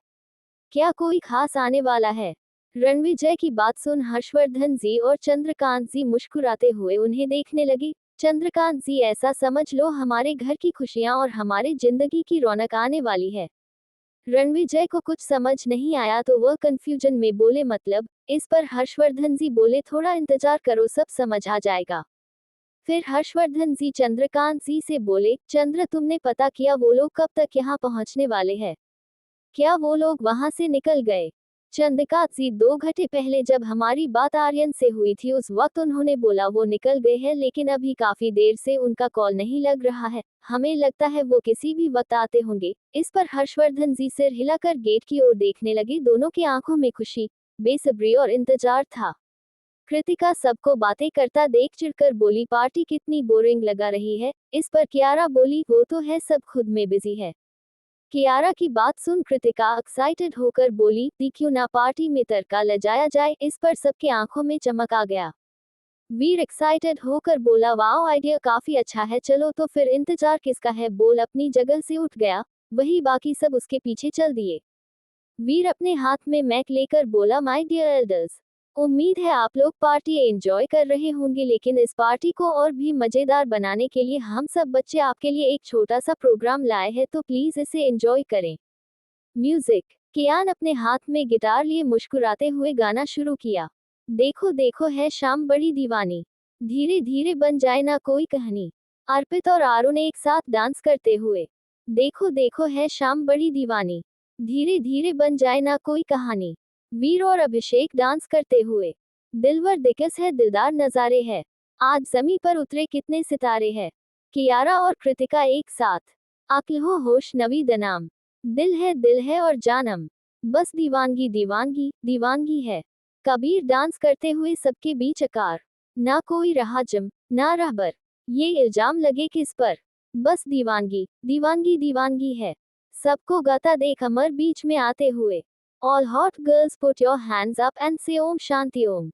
क्या कोई खास आने वाला है? रणविजय की बात सुन हर्षवर्धन जी और चंद्रकांत जी मुस्कुराते हुए उन्हें देखने लगे। चंद्रकांत जी, ऐसा समझ लो हमारे घर की खुशियां और हमारे जिंदगी की रौनक आने वाली है। रणविजय को कुछ समझ नहीं आया तो वह कंफ्यूजन में बोले, मतलब? इस पर हर्षवर्धन जी बोले, थोड़ा इंतजार करो, सब समझ आ जाएगा। फिर हर्षवर्धन जी चंद्रकांत जी से बोले, चंद्र, तुमने पता किया वो लोग कब तक यहाँ पहुँचने वाले हैं? क्या वो लोग वहां से निकल गए? चंद्रकांत जी, 2 घंटे पहले जब हमारी बात आर्यन से हुई थी उस वक्त उन्होंने बोला वो निकल गए हैं, लेकिन अभी काफी देर से उनका कॉल नहीं लग रहा है। हमें लगता है वो किसी भी वक्त आते होंगे। इस पर हर्षवर्धन जी सिर हिलाकर गेट की ओर देखने लगे। दोनों की आंखों में खुशी, बेसब्री और इंतजार था। कृतिका सबको बातें करता देख चिढ़कर बोली, पार्टी कितनी बोरिंग लगा रही है। इस पर कियारा बोली, वो तो है, सब खुद में बिजी है। कियारा की बात सुन कृतिका एक्साइटेड होकर बोली, दी क्यों ना पार्टी में तड़का लजाया जाए। इस पर सबके आंखों में चमक आ गया। वीर एक्साइटेड होकर बोला, वाओ, आइडिया काफी अच्छा है, चलो तो फिर इंतजार किसका है। बोल अपनी जगह से उठ गया। वही बाकी सब उसके पीछे चल दिए। वीर अपने हाथ में मैक लेकर बोला, माय डियर एल्डर्स, उम्मीद है आप लोग पार्टी एंजॉय कर रहे होंगे, लेकिन इस पार्टी को और भी मजेदार बनाने के लिए हम सब बच्चे आपके लिए एक छोटा सा प्रोग्राम लाए हैं, तो प्लीज इसे एंजॉय करें। म्यूजिक। कियान अपने हाथ में गिटार लिए मुस्कुराते हुए गाना शुरू किया। देखो देखो है शाम बड़ी दीवानी, धीरे धीरे बन जाए ना कोई कहानी। अर्पित और आरुण एक साथ डांस करते हुए। देखो देखो है शाम बड़ी दीवानी, धीरे धीरे बन जाए ना कोई कहानी। वीर और अभिषेक डांस करते हुए। दिलवर दिकस है दिलदार नजारे है, आज जमी पर उतरे कितने सितारे हैं। कियारा और कृतिका एक साथ। अक्ल हो होश नवी दनाम, दिल है और जानम, बस दीवानगी दीवानगी दीवानगी है। कबीर डांस करते हुए सबके बीच अकार, ना कोई रहा जम ना रहबर, ये इल्जाम लगे किस पर, बस दीवानगी दीवानगी दीवानगी है। सबको गाता देख अमर बीच में आते हुए। All hot girls put your hands up and say Om Shanti Om.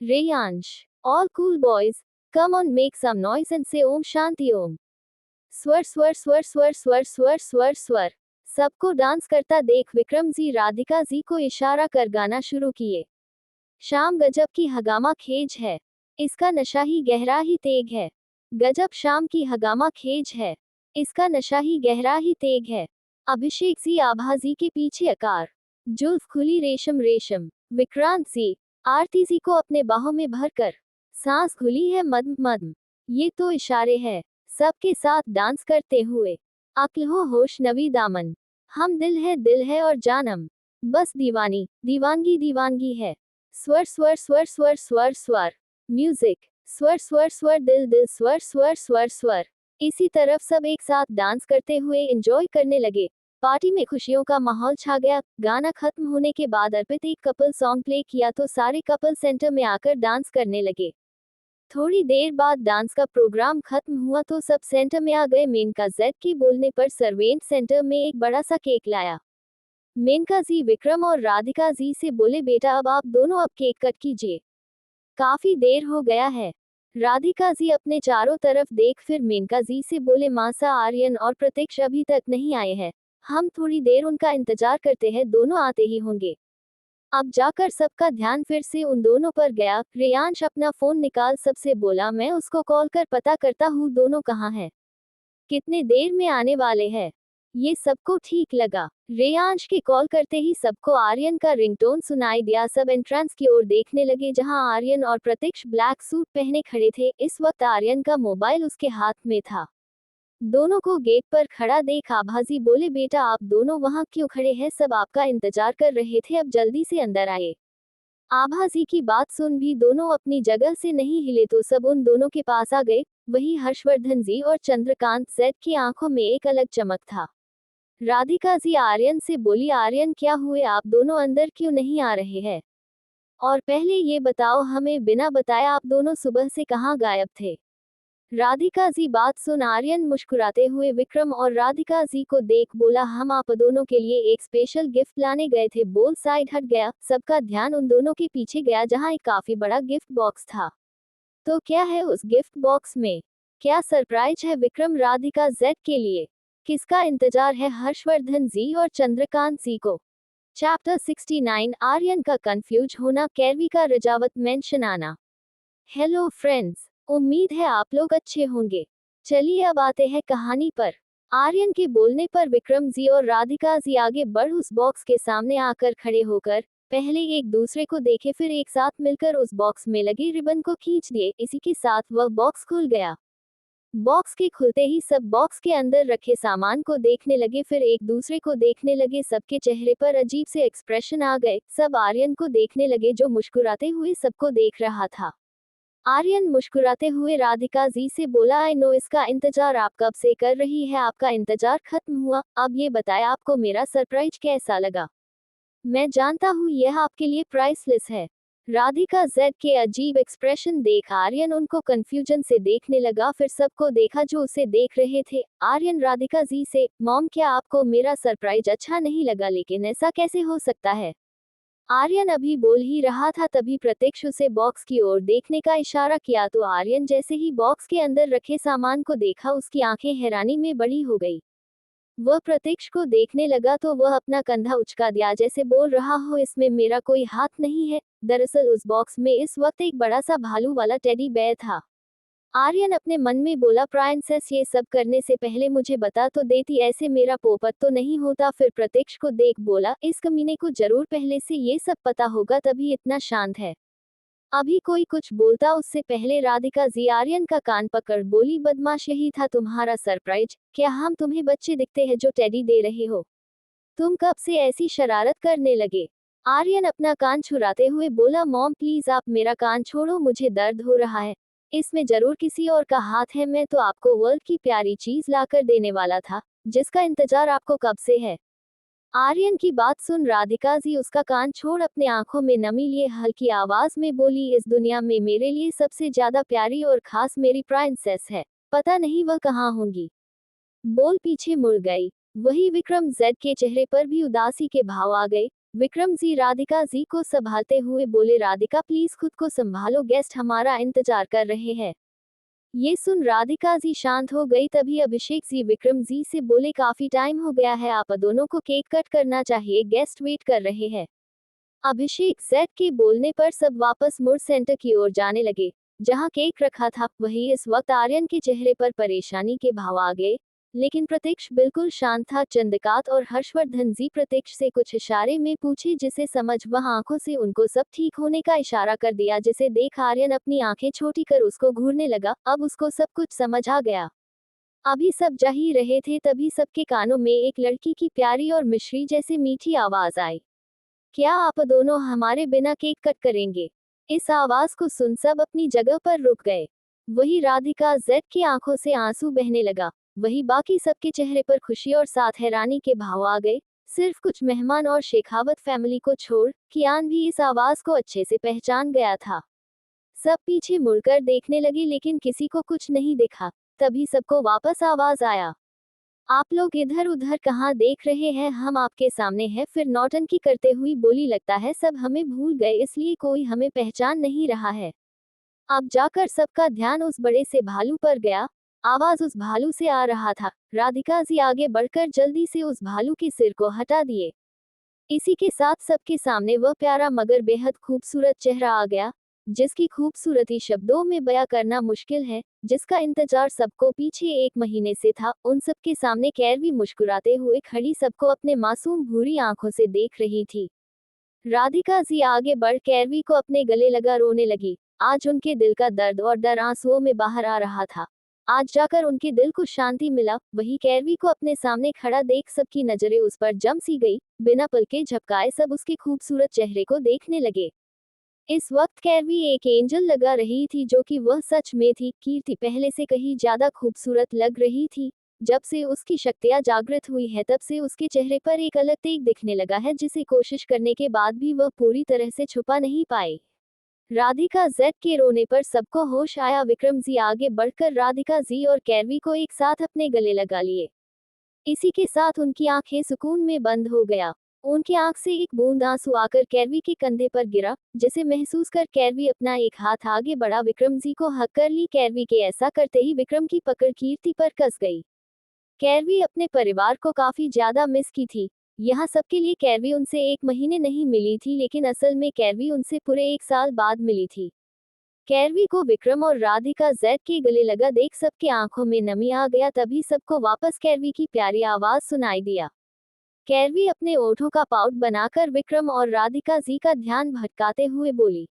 Reyansh. All cool boys come on make some noise and say Om Shanti ओम। स्वर स्वर स्वर स्वर स्वर स्वर स्वर स्वर। सबको डांस करता देख विक्रम जी राधिका जी को इशारा कर गाना शुरू किए। शाम गजब की हगामा खेज है, इसका नशा ही गहरा ही तेग है। गजब शाम की हगामा खेज है, इसका नशा ही गहरा ही तेग है। अभिषेक जी आभा जी के पीछे अकार, जुल्फ खुली रेशम रेशम। विक्रांत जी आरती जी को अपने बाहों में भरकर, सांस खुली है मद्म मद्म, ये तो इशारे है। सबके साथ डांस करते हुए। अक्ल हो होश नवी दामन, हम दिल है और जानम, बस दीवानी दीवानगी दीवानगी है। स्वर स्वर स्वर स्वर स्वर स्वर। म्यूजिक। स्वर स्वर स्वर दिल दिल स्वर स्वर स्वर स्वर। इसी तरफ सब एक साथ डांस करते हुए एंजॉय करने लगे। पार्टी में खुशियों का माहौल छा गया। गाना खत्म होने के बाद अर्पित एक कपल सॉन्ग प्ले किया तो सारे कपल सेंटर में आकर डांस करने लगे। थोड़ी देर बाद डांस का प्रोग्राम खत्म हुआ तो सब सेंटर में आ गए। मेनका जेड के बोलने पर सर्वेंट सेंटर में एक बड़ा सा केक लाया। मेनका जी विक्रम और राधिका जी से बोले, बेटा अब आप दोनों अब केक कट कीजिए, काफी देर हो गया है। राधिका जी अपने चारों तरफ देख फिर मेनका जी से बोले, मासा आर्यन और प्रतीक्ष अभी तक नहीं आए हैं, हम थोड़ी देर उनका इंतजार करते हैं, दोनों आते ही होंगे। अब जाकर सबका ध्यान फिर से उन दोनों पर गया। रेयांश अपना फोन निकाल सबसे बोला, मैं उसको कॉल कर पता करता हूँ दोनों कहाँ हैं, कितने देर में आने वाले हैं। ये सबको ठीक लगा। रेयांश के कॉल करते ही सबको आर्यन का रिंगटोन सुनाई दिया। सब एंट्रेंस की ओर देखने लगे जहां आर्यन और प्रतीक्ष ब्लैक सूट पहने खड़े थे। इस वक्त आर्यन का मोबाइल उसके हाथ में था। दोनों को गेट पर खड़ा देख आभाजी बोले, बेटा आप दोनों वहां क्यों खड़े हैं, सब आपका इंतजार कर रहे थे, अब जल्दी से अंदर आए। आभाजी की बात सुन भी दोनों अपनी जगह से नहीं हिले तो सब उन दोनों के पास आ गए। वही हर्षवर्धन जी और चंद्रकांत जेड की आंखों में एक अलग चमक था। राधिका जी आर्यन से बोली, आर्यन क्या हुए, आप दोनों अंदर क्यों नहीं आ रहे हैं, और पहले ये बताओ हमें बिना बताए आप दोनों सुबह से कहाँ गायब थे। राधिका जी बात सुन आर्यन मुस्कुराते हुए विक्रम और राधिका जी को देख बोला, हम आप दोनों के लिए एक स्पेशल गिफ्ट लाने गए थे। बोल साइड हट गया। सबका ध्यान उन दोनों के पीछे गया जहां एक काफी बड़ा गिफ्ट बॉक्स था। तो क्या है उस गिफ्ट बॉक्स में, क्या सरप्राइज है विक्रम राधिका जेड के लिए, किसका इंतजार है हर्षवर्धन जी और चंद्रकांत जी को। चैप्टर 69 आर्यन का कंफ्यूज होना, कैरवी का रजावत मेंशन आना। हेलो फ्रेंड्स, उम्मीद है आप लोग अच्छे होंगे। चलिए अब आते हैं कहानी पर। आर्यन के बोलने पर विक्रम जी और राधिका जी आगे बढ़ उस बॉक्स के सामने आकर खड़े होकर पहले एक दूसरे को देखे, फिर एक साथ मिलकर उस बॉक्स में लगे रिबन को खींच दिए। इसी के साथ वह बॉक्स खुल गया। बॉक्स के खुलते ही सब बॉक्स के अंदर रखे सामान को देखने लगे, फिर एक दूसरे को देखने लगे। सबके चेहरे पर अजीब से एक्सप्रेशन आ गए। सब आर्यन को देखने लगे जो मुस्कुराते हुए सबको देख रहा था। आर्यन मुस्कुराते हुए राधिका जी से बोला, आई नो इसका इंतजार आप कब से कर रही है, आपका इंतजार खत्म हुआ। अब ये बताएं आपको मेरा सरप्राइज कैसा लगा। मैं जानता हूँ यह आपके लिए प्राइसलेस है। राधिका जेड के अजीब एक्सप्रेशन देख आर्यन उनको कंफ्यूजन से देखने लगा, फिर सबको देखा जो उसे देख रहे थे। आर्यन राधिका जी से, मॉम क्या आपको मेरा सरप्राइज अच्छा नहीं लगा, लेकिन ऐसा कैसे हो सकता है। आर्यन अभी बोल ही रहा था तभी प्रतीक्ष उसे बॉक्स की ओर देखने का इशारा किया तो आर्यन जैसे ही बॉक्स के अंदर रखे सामान को देखा उसकी आंखें हैरानी में बड़ी हो गई। वह प्रतीक्ष को देखने लगा तो वह अपना कंधा उचका दिया जैसे बोल रहा हो इसमें मेरा कोई हाथ नहीं है। दरअसल उस बॉक्स में इस वक्त एक बड़ा सा भालू वाला टेडी बेयर था। आर्यन अपने मन में बोला प्रिंसेस ये सब करने से पहले मुझे बता तो देती, ऐसे मेरा पोपट तो नहीं होता। फिर प्रतीक्ष को देख बोला इस कमीने को जरूर पहले से ये सब पता होगा तभी इतना शांत है। अभी कोई कुछ बोलता उससे पहले राधिका जी आर्यन का कान पकड़ बोली बदमाश यही था तुम्हारा सरप्राइज, क्या हम तुम्हें बच्चे दिखते हैं जो टेडी दे रहे हो? तुम कब से ऐसी शरारत करने लगे? आर्यन अपना कान छुराते हुए बोला मॉम प्लीज आप मेरा कान छोड़ो, मुझे दर्द हो रहा है। इसमें जरूर किसी और का हाथ है, मैं तो आपको वर्ल्ड की प्यारी चीज लाकर देने वाला था जिसका इंतजार आपको कब से है। आर्यन की बात सुन राधिका जी उसका कान छोड़ अपने आंखों में नमी लिए हल्की आवाज में बोली इस दुनिया में मेरे लिए सबसे ज्यादा प्यारी और खास मेरी प्रिंसेस है, पता नहीं वह कहाँ होंगी। बोल पीछे मुड़ गई। वही विक्रम जेड के चेहरे पर भी उदासी के भाव आ गए। विक्रम जी राधिका जी को संभालते हुए बोले राधिका प्लीज खुद को संभालो, गेस्ट हमारा इंतजार कर रहे हैं। ये सुन राधिका जी शांत हो गई। तभी अभिषेक जी विक्रम जी से बोले काफी टाइम हो गया है, आप दोनों को केक कट करना चाहिए, गेस्ट वेट कर रहे हैं। अभिषेक जेड के बोलने पर सब वापस मुड़ सेंटर की ओर जाने लगे जहां केक रखा था। वही इस वक्त आर्यन के चेहरे पर परेशानी के भाव आ गए, लेकिन प्रतीक्ष बिल्कुल शांत था। चंद्रकांत और हर्षवर्धन जी प्रतीक्ष से कुछ इशारे में पूछे जिसे समझ वह आंखों से उनको सब ठीक होने का इशारा कर दिया, जिसे देख आर्यन अपनी आंखें छोटी कर उसको घूरने लगा। अब उसको सब कुछ समझ आ गया। अभी सब जा ही रहे थे तभी सबके कानों में एक लड़की की प्यारी और मिश्री जैसी मीठी आवाज आई, क्या आप दोनों हमारे बिना केक कट करेंगे? इस आवाज को सुन सब अपनी जगह पर रुक गए। वही राधिका जेड की आंखों से आंसू बहने लगा। वही बाकी सबके चेहरे पर खुशी और साथ हैरानी के भाव आ गए। सिर्फ कुछ मेहमान और शेखावत फैमिली को छोड़ कियान भी इस आवाज को अच्छे से पहचान गया था। सब पीछे मुड़कर देखने लगे लेकिन किसी को कुछ नहीं दिखा। तभी सबको वापस आवाज आया, आप लोग इधर उधर कहाँ देख रहे हैं, हम आपके सामने हैं। फिर नौटंकी करते हुई बोली लगता है सब हमें भूल गए इसलिए कोई हमें पहचान नहीं रहा है। अब जाकर सबका ध्यान उस बड़े से भालू पर गया। आवाज उस भालू से आ रहा था। राधिका जी आगे बढ़कर जल्दी से उस भालू के सिर को हटा दिए। इसी के साथ सबके सामने वह प्यारा मगर बेहद खूबसूरत चेहरा आ गया जिसकी खूबसूरती शब्दों में बयां करना मुश्किल है, जिसका इंतजार सबको पीछे 1 महीने से था। उन सबके सामने कैरवी मुस्कुराते हुए खड़ी सबको अपने मासूम भूरी आंखों से देख रही थी। राधिका जी आगे बढ़ कैरवी को अपने गले लगा रोने लगी। आज उनके दिल का दर्द और डर आंसुओं में बाहर आ रहा था। आज जाकर उनके दिल को शांति मिला। वही कैरवी को अपने सामने खड़ा देख सबकी नजरें उस पर जम सी गई। बिना पलके झपकाए सब उसके खूबसूरत चेहरे को देखने लगे। इस वक्त कैरवी एक एंजल लगा रही थी जो कि वह सच में थी। कीर्ति पहले से कहीं ज्यादा खूबसूरत लग रही थी। जब से उसकी शक्तियां जागृत हुई है तब से उसके चेहरे पर एक अलग तेज दिखने लगा है जिसे कोशिश करने के बाद भी वह पूरी तरह से छुपा नहीं पाई। राधिका जेड के रोने पर सबको होश आया। विक्रम जी आगे बढ़कर राधिका जी और कैरवी को एक साथ अपने गले लगा लिए। इसी के साथ उनकी आंखें सुकून में बंद हो गया। उनकी आंख से एक बूंद आंसू आकर कैरवी के कंधे पर गिरा, जिसे महसूस कर कैरवी अपना एक हाथ आगे बढ़ा विक्रम जी को हक कर ली। कैरवी के ऐसा करते ही विक्रम की पकड़ कीर्ति पर कस गई। कैरवी अपने परिवार को काफी ज्यादा मिस की थी। यहाँ सबके लिए कैरवी उनसे 1 महीने नहीं मिली थी, लेकिन असल में कैरवी उनसे पूरे 1 साल बाद मिली थी। कैरवी को विक्रम और राधिका जेड के गले लगा देख सबके आंखों में नमी आ गया। तभी सबको वापस कैरवी की प्यारी आवाज सुनाई दिया। कैरवी अपने ओठों का पाउट बनाकर विक्रम और राधिका जी का ध्यान भटकाते हुए बोली,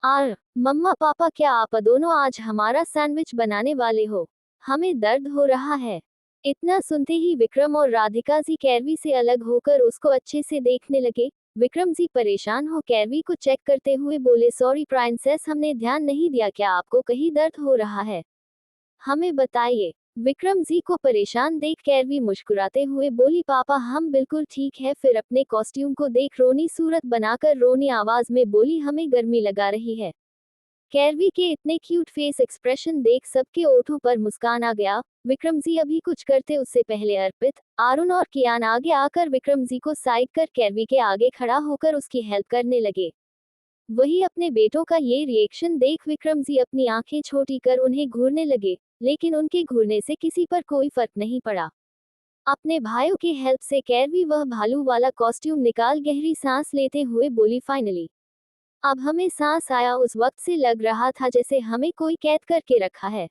मम्मा पापा क्या आप दोनों आज हमारा सैंडविच बनाने वाले हो? हमें दर्द हो रहा है। इतना सुनते ही विक्रम और राधिका जी कैरवी से अलग होकर उसको अच्छे से देखने लगे। विक्रम जी परेशान हो कैरवी को चेक करते हुए बोले, सॉरी प्रिंसेस, हमने ध्यान नहीं दिया, क्या आपको कहीं दर्द हो रहा है? हमें बताइए। विक्रम जी को परेशान देख कैरवी मुस्कुराते हुए बोली, पापा हम बिल्कुल ठीक है। फिर अपने कॉस्ट्यूम को देख रोनी सूरत बनाकर रोनी आवाज में बोली, हमें गर्मी लगा रही है। कैरवी के इतने क्यूट फेस एक्सप्रेशन देख सबके ओठों पर मुस्कान आ गया। विक्रम जी अभी कुछ करते उससे पहले अर्पित, अरुण और कियान आगे आकर विक्रम जी को साइड कर कैरवी के आगे खड़ा होकर उसकी हेल्प करने लगे। वही अपने बेटों का ये रिएक्शन देख विक्रम जी अपनी आंखें छोटी कर उन्हें घूरने लगे, लेकिन उनके घूरने से किसी पर कोई फर्क नहीं पड़ा। अपने भाइयों की हेल्प से कैरवी वह भालू वाला कॉस्ट्यूम निकाल गहरी सांस लेते हुए बोली, फाइनली अब हमें सांस आया। उस वक्त से लग रहा था जैसे हमें कोई कैद करके रखा है।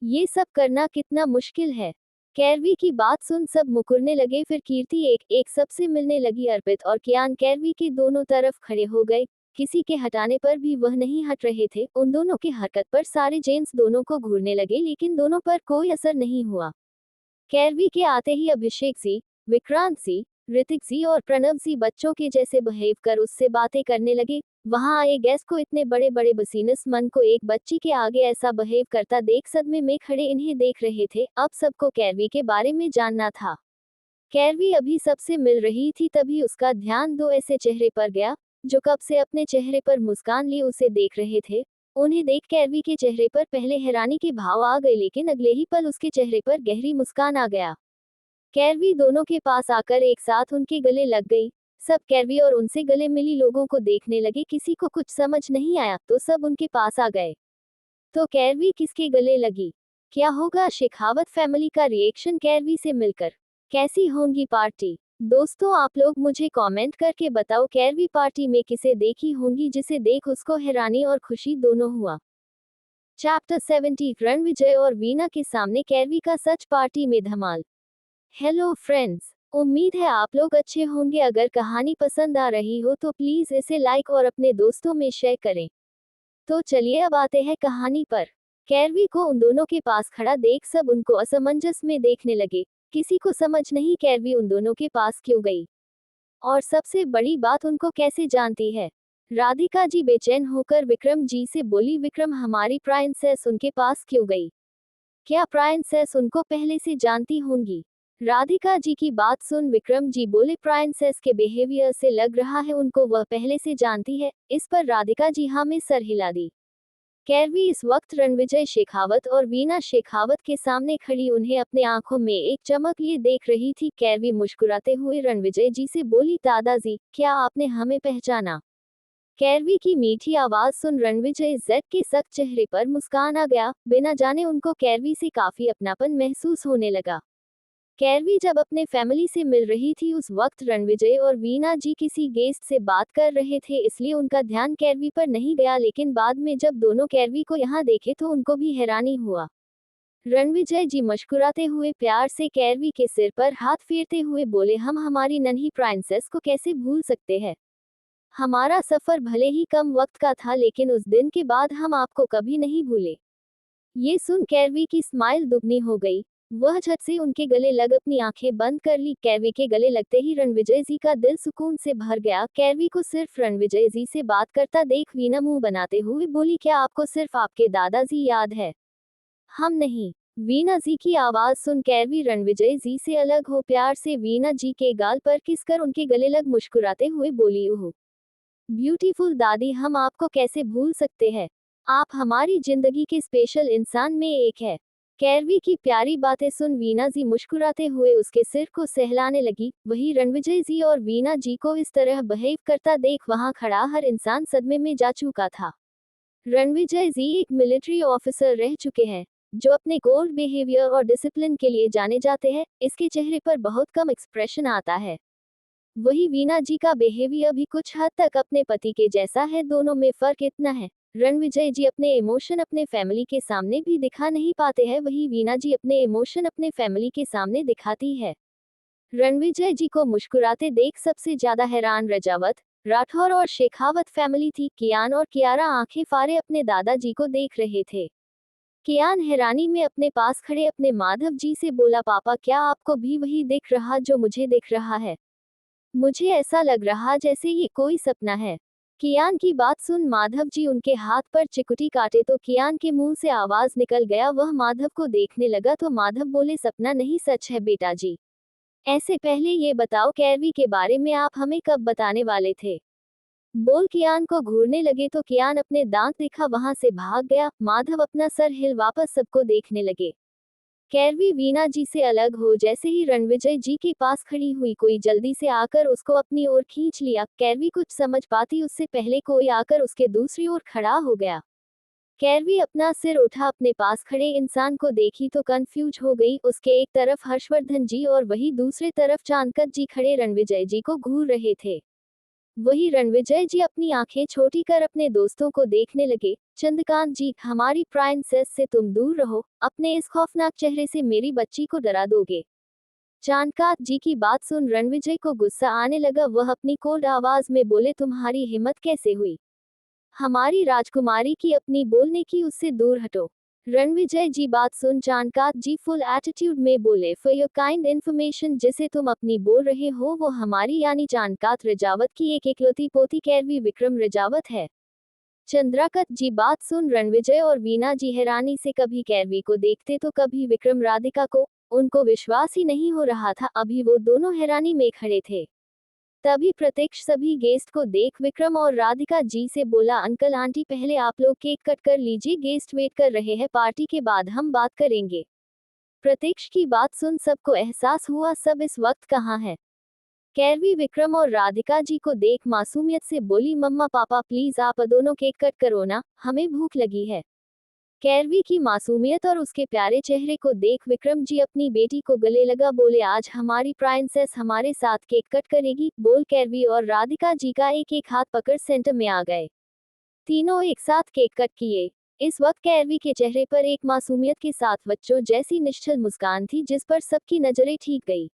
ये सब करना कितना मुश्किल है। कैरवी की बात सुन सब मुकुरने लगे। फिर कीर्ति एक एक सबसे मिलने लगी। अर्पित और कियान कैरवी के दोनों तरफ खड़े हो गए। किसी के हटाने पर भी वह नहीं हट रहे थे। उन दोनों की हरकत पर सारे जेंट्स दोनों को घूरने लगे, लेकिन दोनों पर कोई असर नहीं हुआ। कैरवी के आते ही अभिषेक जी, विक्रांत जी, ऋतिक जी और प्रणव जी बच्चों के जैसे बिहेव कर उससे बातें करने लगे। वहां आए गेस्ट को इतने बड़े बड़े बिजनेस मन को एक बच्ची के आगे ऐसा बिहेव करता देख सदमे में खड़े इन्हें देख रहे थे। अब सबको कैरवी के बारे में जानना था। कैरवी अभी सबसे मिल रही थी, तभी उसका ध्यान दो ऐसे चेहरे पर गया जो कब से अपने चेहरे पर मुस्कान लिए उसे देख रहे थे। उन्हें देख कैरवी के चेहरे पर पहले हैरानी के भाव आ गए, लेकिन अगले ही पल उसके चेहरे पर गहरी मुस्कान आ गया। कैरवी दोनों के पास आकर एक साथ उनके गले लग गई। सब कैरवी और उनसे गले मिली लोगों को देखने लगे। किसी को कुछ समझ नहीं आया तो सब उनके पास आ गए। तो कैरवी किसके गले लगी? क्या होगा शेखावत फैमिली का रिएक्शन कैरवी से मिलकर? कैसी होंगी पार्टी? दोस्तों आप लोग मुझे कमेंट करके बताओ, कैरवी पार्टी में किसे देखी होंगी जिसे देख उसको हैरानी और खुशी दोनों हुआ। चैप्टर 70 रणविजय और वीना के सामने कैरवी का सच, पार्टी में धमाल। हेलो फ्रेंड्स, उम्मीद है आप लोग अच्छे होंगे। अगर कहानी पसंद आ रही हो तो प्लीज इसे लाइक और अपने दोस्तों में शेयर करें। तो चलिए अब आते हैं कहानी पर। कैरवी को उन दोनों के पास खड़ा देख सब उनको असमंजस में देखने लगे। किसी को समझ नहीं कैरवी उन दोनों के पास क्यों गई, और सबसे बड़ी बात उनको कैसे जानती है। राधिका जी बेचैन होकर विक्रम जी से बोली, विक्रम हमारी प्राइंसेस उनके पास क्यों गई? क्या प्राइंसेस उनको पहले से जानती होंगी? राधिका जी की बात सुन विक्रम जी बोले, प्राइंसेस के बिहेवियर से लग रहा है उनको वह पहले से जानती है। इस पर राधिका जी हाँ में सर हिला दी। कैरवी इस वक्त रणविजय शेखावत और वीना शेखावत के सामने खड़ी उन्हें अपने आंखों में एक चमक लिए देख रही थी। कैरवी मुस्कुराते हुए रणविजय जी से बोली, दादाजी क्या आपने हमें पहचाना? कैरवी की मीठी आवाज सुन रणविजय जेड के सख्त चेहरे पर मुस्कान आ गया। बिना जाने उनको कैरवी से काफी अपनापन महसूस होने लगा। कैरवी जब अपने फैमिली से मिल रही थी उस वक्त रणविजय और वीना जी किसी गेस्ट से बात कर रहे थे, इसलिए उनका ध्यान कैरवी पर नहीं गया। लेकिन बाद में जब दोनों कैरवी को यहाँ देखे तो उनको भी हैरानी हुआ। रणविजय जी मुस्कुराते हुए प्यार से कैरवी के सिर पर हाथ फेरते हुए बोले, हम हमारी नन्ही प्राइंसेस को कैसे भूल सकते हैं। हमारा सफर भले ही कम वक्त का था, लेकिन उस दिन के बाद हम आपको कभी नहीं भूले। ये सुन कैरवी की स्माइल दुगनी हो गई। वह झट से उनके गले लग अपनी आंखें बंद कर ली। कैरवी के गले लगते ही रणविजय जी का दिल सुकून से भर गया। कैरवी को सिर्फ रणविजय जी से बात करता देख वीना मुंह बनाते हुए बोली, क्या आपको सिर्फ आपके दादाजी याद है, हम नहीं? वीना जी की आवाज सुन कैरवी रणविजय जी से अलग हो प्यार से वीना जी के गाल पर किसकर उनके गले लग मुस्कुराते हुए बोली, ओह ब्यूटीफुल दादी, हम आपको कैसे भूल सकते हैं। आप हमारी जिंदगी के स्पेशल इंसान में एक है। कैरवी की प्यारी बातें सुन वीना जी मुस्कुराते हुए उसके सिर को सहलाने लगी। वही रणविजय जी और वीना जी को इस तरह बिहेव करता देख वहां खड़ा हर इंसान सदमे में जा चुका था। रणविजय जी एक मिलिट्री ऑफिसर रह चुके हैं जो अपने कोल्ड बिहेवियर और डिसिप्लिन के लिए जाने जाते हैं। इसके चेहरे पर बहुत कम एक्सप्रेशन आता है। वही वीना जी का बिहेवियर भी कुछ हद तक अपने पति के जैसा है। दोनों में फर्क इतना है, रणविजय जी अपने इमोशन अपने फैमिली के सामने भी दिखा नहीं पाते हैं, वही वीना जी अपने इमोशन अपने फैमिली के सामने दिखाती है। रणविजय जी को मुस्कुराते देख सबसे ज्यादा हैरान रजावत, राठौर और शेखावत फैमिली थी। कियान और कियारा आंखें फाड़े अपने दादाजी को देख रहे थे। कियान हैरानी में अपने पास खड़े अपने माधव जी से बोला, पापा क्या आपको भी वही दिख रहा जो मुझे दिख रहा है? मुझे ऐसा लग रहा जैसे ये कोई सपना है। कियान की बात सुन माधव जी उनके हाथ पर चिकुटी काटे तो कियान के मुंह से आवाज निकल गया। वह माधव को देखने लगा तो माधव बोले, सपना नहीं सच है बेटा जी। ऐसे पहले ये बताओ कैरवी के बारे में आप हमें कब बताने वाले थे? बोल कियान को घूरने लगे तो कियान अपने दांत दिखा वहां से भाग गया। माधव अपना सर हिल वापस सबको देखने लगे। कैरवी वीना जी से अलग हो जैसे ही रणविजय जी के पास खड़ी हुई, कोई जल्दी से आकर उसको अपनी ओर खींच लिया। कैरवी कुछ समझ पाती उससे पहले कोई आकर उसके दूसरी ओर खड़ा हो गया। कैरवी अपना सिर उठा अपने पास खड़े इंसान को देखी तो कंफ्यूज हो गई। उसके एक तरफ हर्षवर्धन जी और वही दूसरे तरफ चांदकत जी खड़े रणविजय जी को घूर रहे थे। वही रणविजय जी अपनी आंखें छोटी कर अपने दोस्तों को देखने लगे। चंद्रकांत जी, हमारी प्राइंसेस से तुम दूर रहो, अपने इस खौफनाक चेहरे से मेरी बच्ची को डरा दोगे। चांदकांत जी की बात सुन रणविजय को गुस्सा आने लगा। वह अपनी कोल्ड आवाज में बोले, तुम्हारी हिम्मत कैसे हुई हमारी राजकुमारी की अपनी बोलने की, उससे दूर हटो। रणविजय जी बात सुन चांदकांत जी फुल एटीट्यूड में बोले, फॉर योर काइंड इन्फॉर्मेशन, जिसे तुम अपनी बोल रहे हो वो हमारी यानी चांदकांत रजावत की एक इकलौती पोती कैरवी विक्रम रजावत है। चंद्राकत जी बात सुन रणविजय और वीना जी हैरानी से कभी कैरवी को देखते तो कभी विक्रम राधिका को। उनको विश्वास ही नहीं हो रहा था, अभी वो दोनों हैरानी में खड़े थे। तभी प्रत्यक्ष सभी गेस्ट को देख विक्रम और राधिका जी से बोला, अंकल आंटी पहले आप लोग केक कट कर लीजिए, गेस्ट वेट कर रहे हैं, पार्टी के बाद हम बात करेंगे। प्रत्यक्ष की बात सुन सबको एहसास हुआ सब इस वक्त कहाँ है। कैरवी विक्रम और राधिका जी को देख मासूमियत से बोली, मम्मा पापा प्लीज आप दोनों केक कट करो ना, हमें भूख लगी है। कैरवी की मासूमियत और उसके प्यारे चेहरे को देख विक्रम जी अपनी बेटी को गले लगा बोले, आज हमारी प्राइंसेस हमारे साथ केक कट करेगी। बोल कैरवी और राधिका जी का एक एक हाथ पकड़ सेंटर में आ गए। तीनों एक साथ केक कट किए। इस वक्त कैरवी के चेहरे पर एक मासूमियत के साथ बच्चों जैसी निश्चल मुस्कान थी जिस पर सबकी नजरें ठीक गई।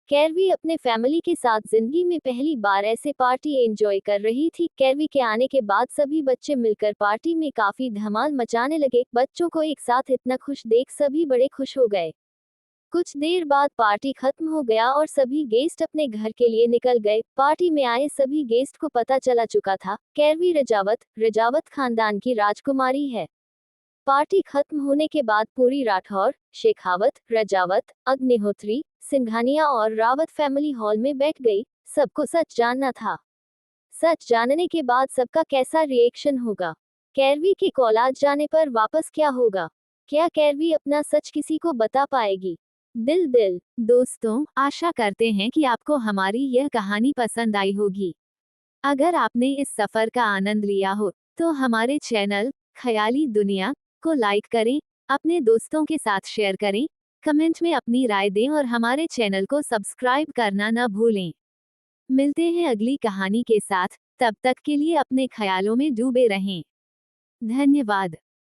कैरवी अपने फैमिली के साथ जिंदगी में पहली बार ऐसे पार्टी एंजॉय कर रही थी। कैरवी के आने के बाद सभी बच्चे मिलकर पार्टी में काफी धमाल मचाने लगे। बच्चों को एक साथ इतना खुश देख सभी बड़े खुश हो गए। कुछ देर बाद पार्टी खत्म हो गया और सभी गेस्ट अपने घर के लिए निकल गए। पार्टी में आए सभी गेस्ट को पता चला चुका था, कैरवी रजावत खानदान की राजकुमारी है। पार्टी खत्म होने के बाद पूरी राठौर, शेखावत, रजावत, अग्निहोत्री, सिंघानिया और रावत फैमिली हॉल में बैठ गई। सबको सच जानना था। सच जानने के बाद सबका कैसा रिएक्शन होगा, कैरवी के कॉलेज जाने पर वापस क्या होगा, क्या कैरवी अपना सच किसी को बता पाएगी। दिल दोस्तों, आशा करते हैं कि आपको हमारी यह कहानी पसंद आई होगी। अगर आपने इस सफर का आनंद लिया हो तो हमारे चैनल ख्याली दुनिया को लाइक करें, अपने दोस्तों के साथ शेयर करें, कमेंट में अपनी राय दें और हमारे चैनल को सब्सक्राइब करना न भूलें। मिलते हैं अगली कहानी के साथ, तब तक के लिए अपने ख्यालों में डूबे रहें। धन्यवाद।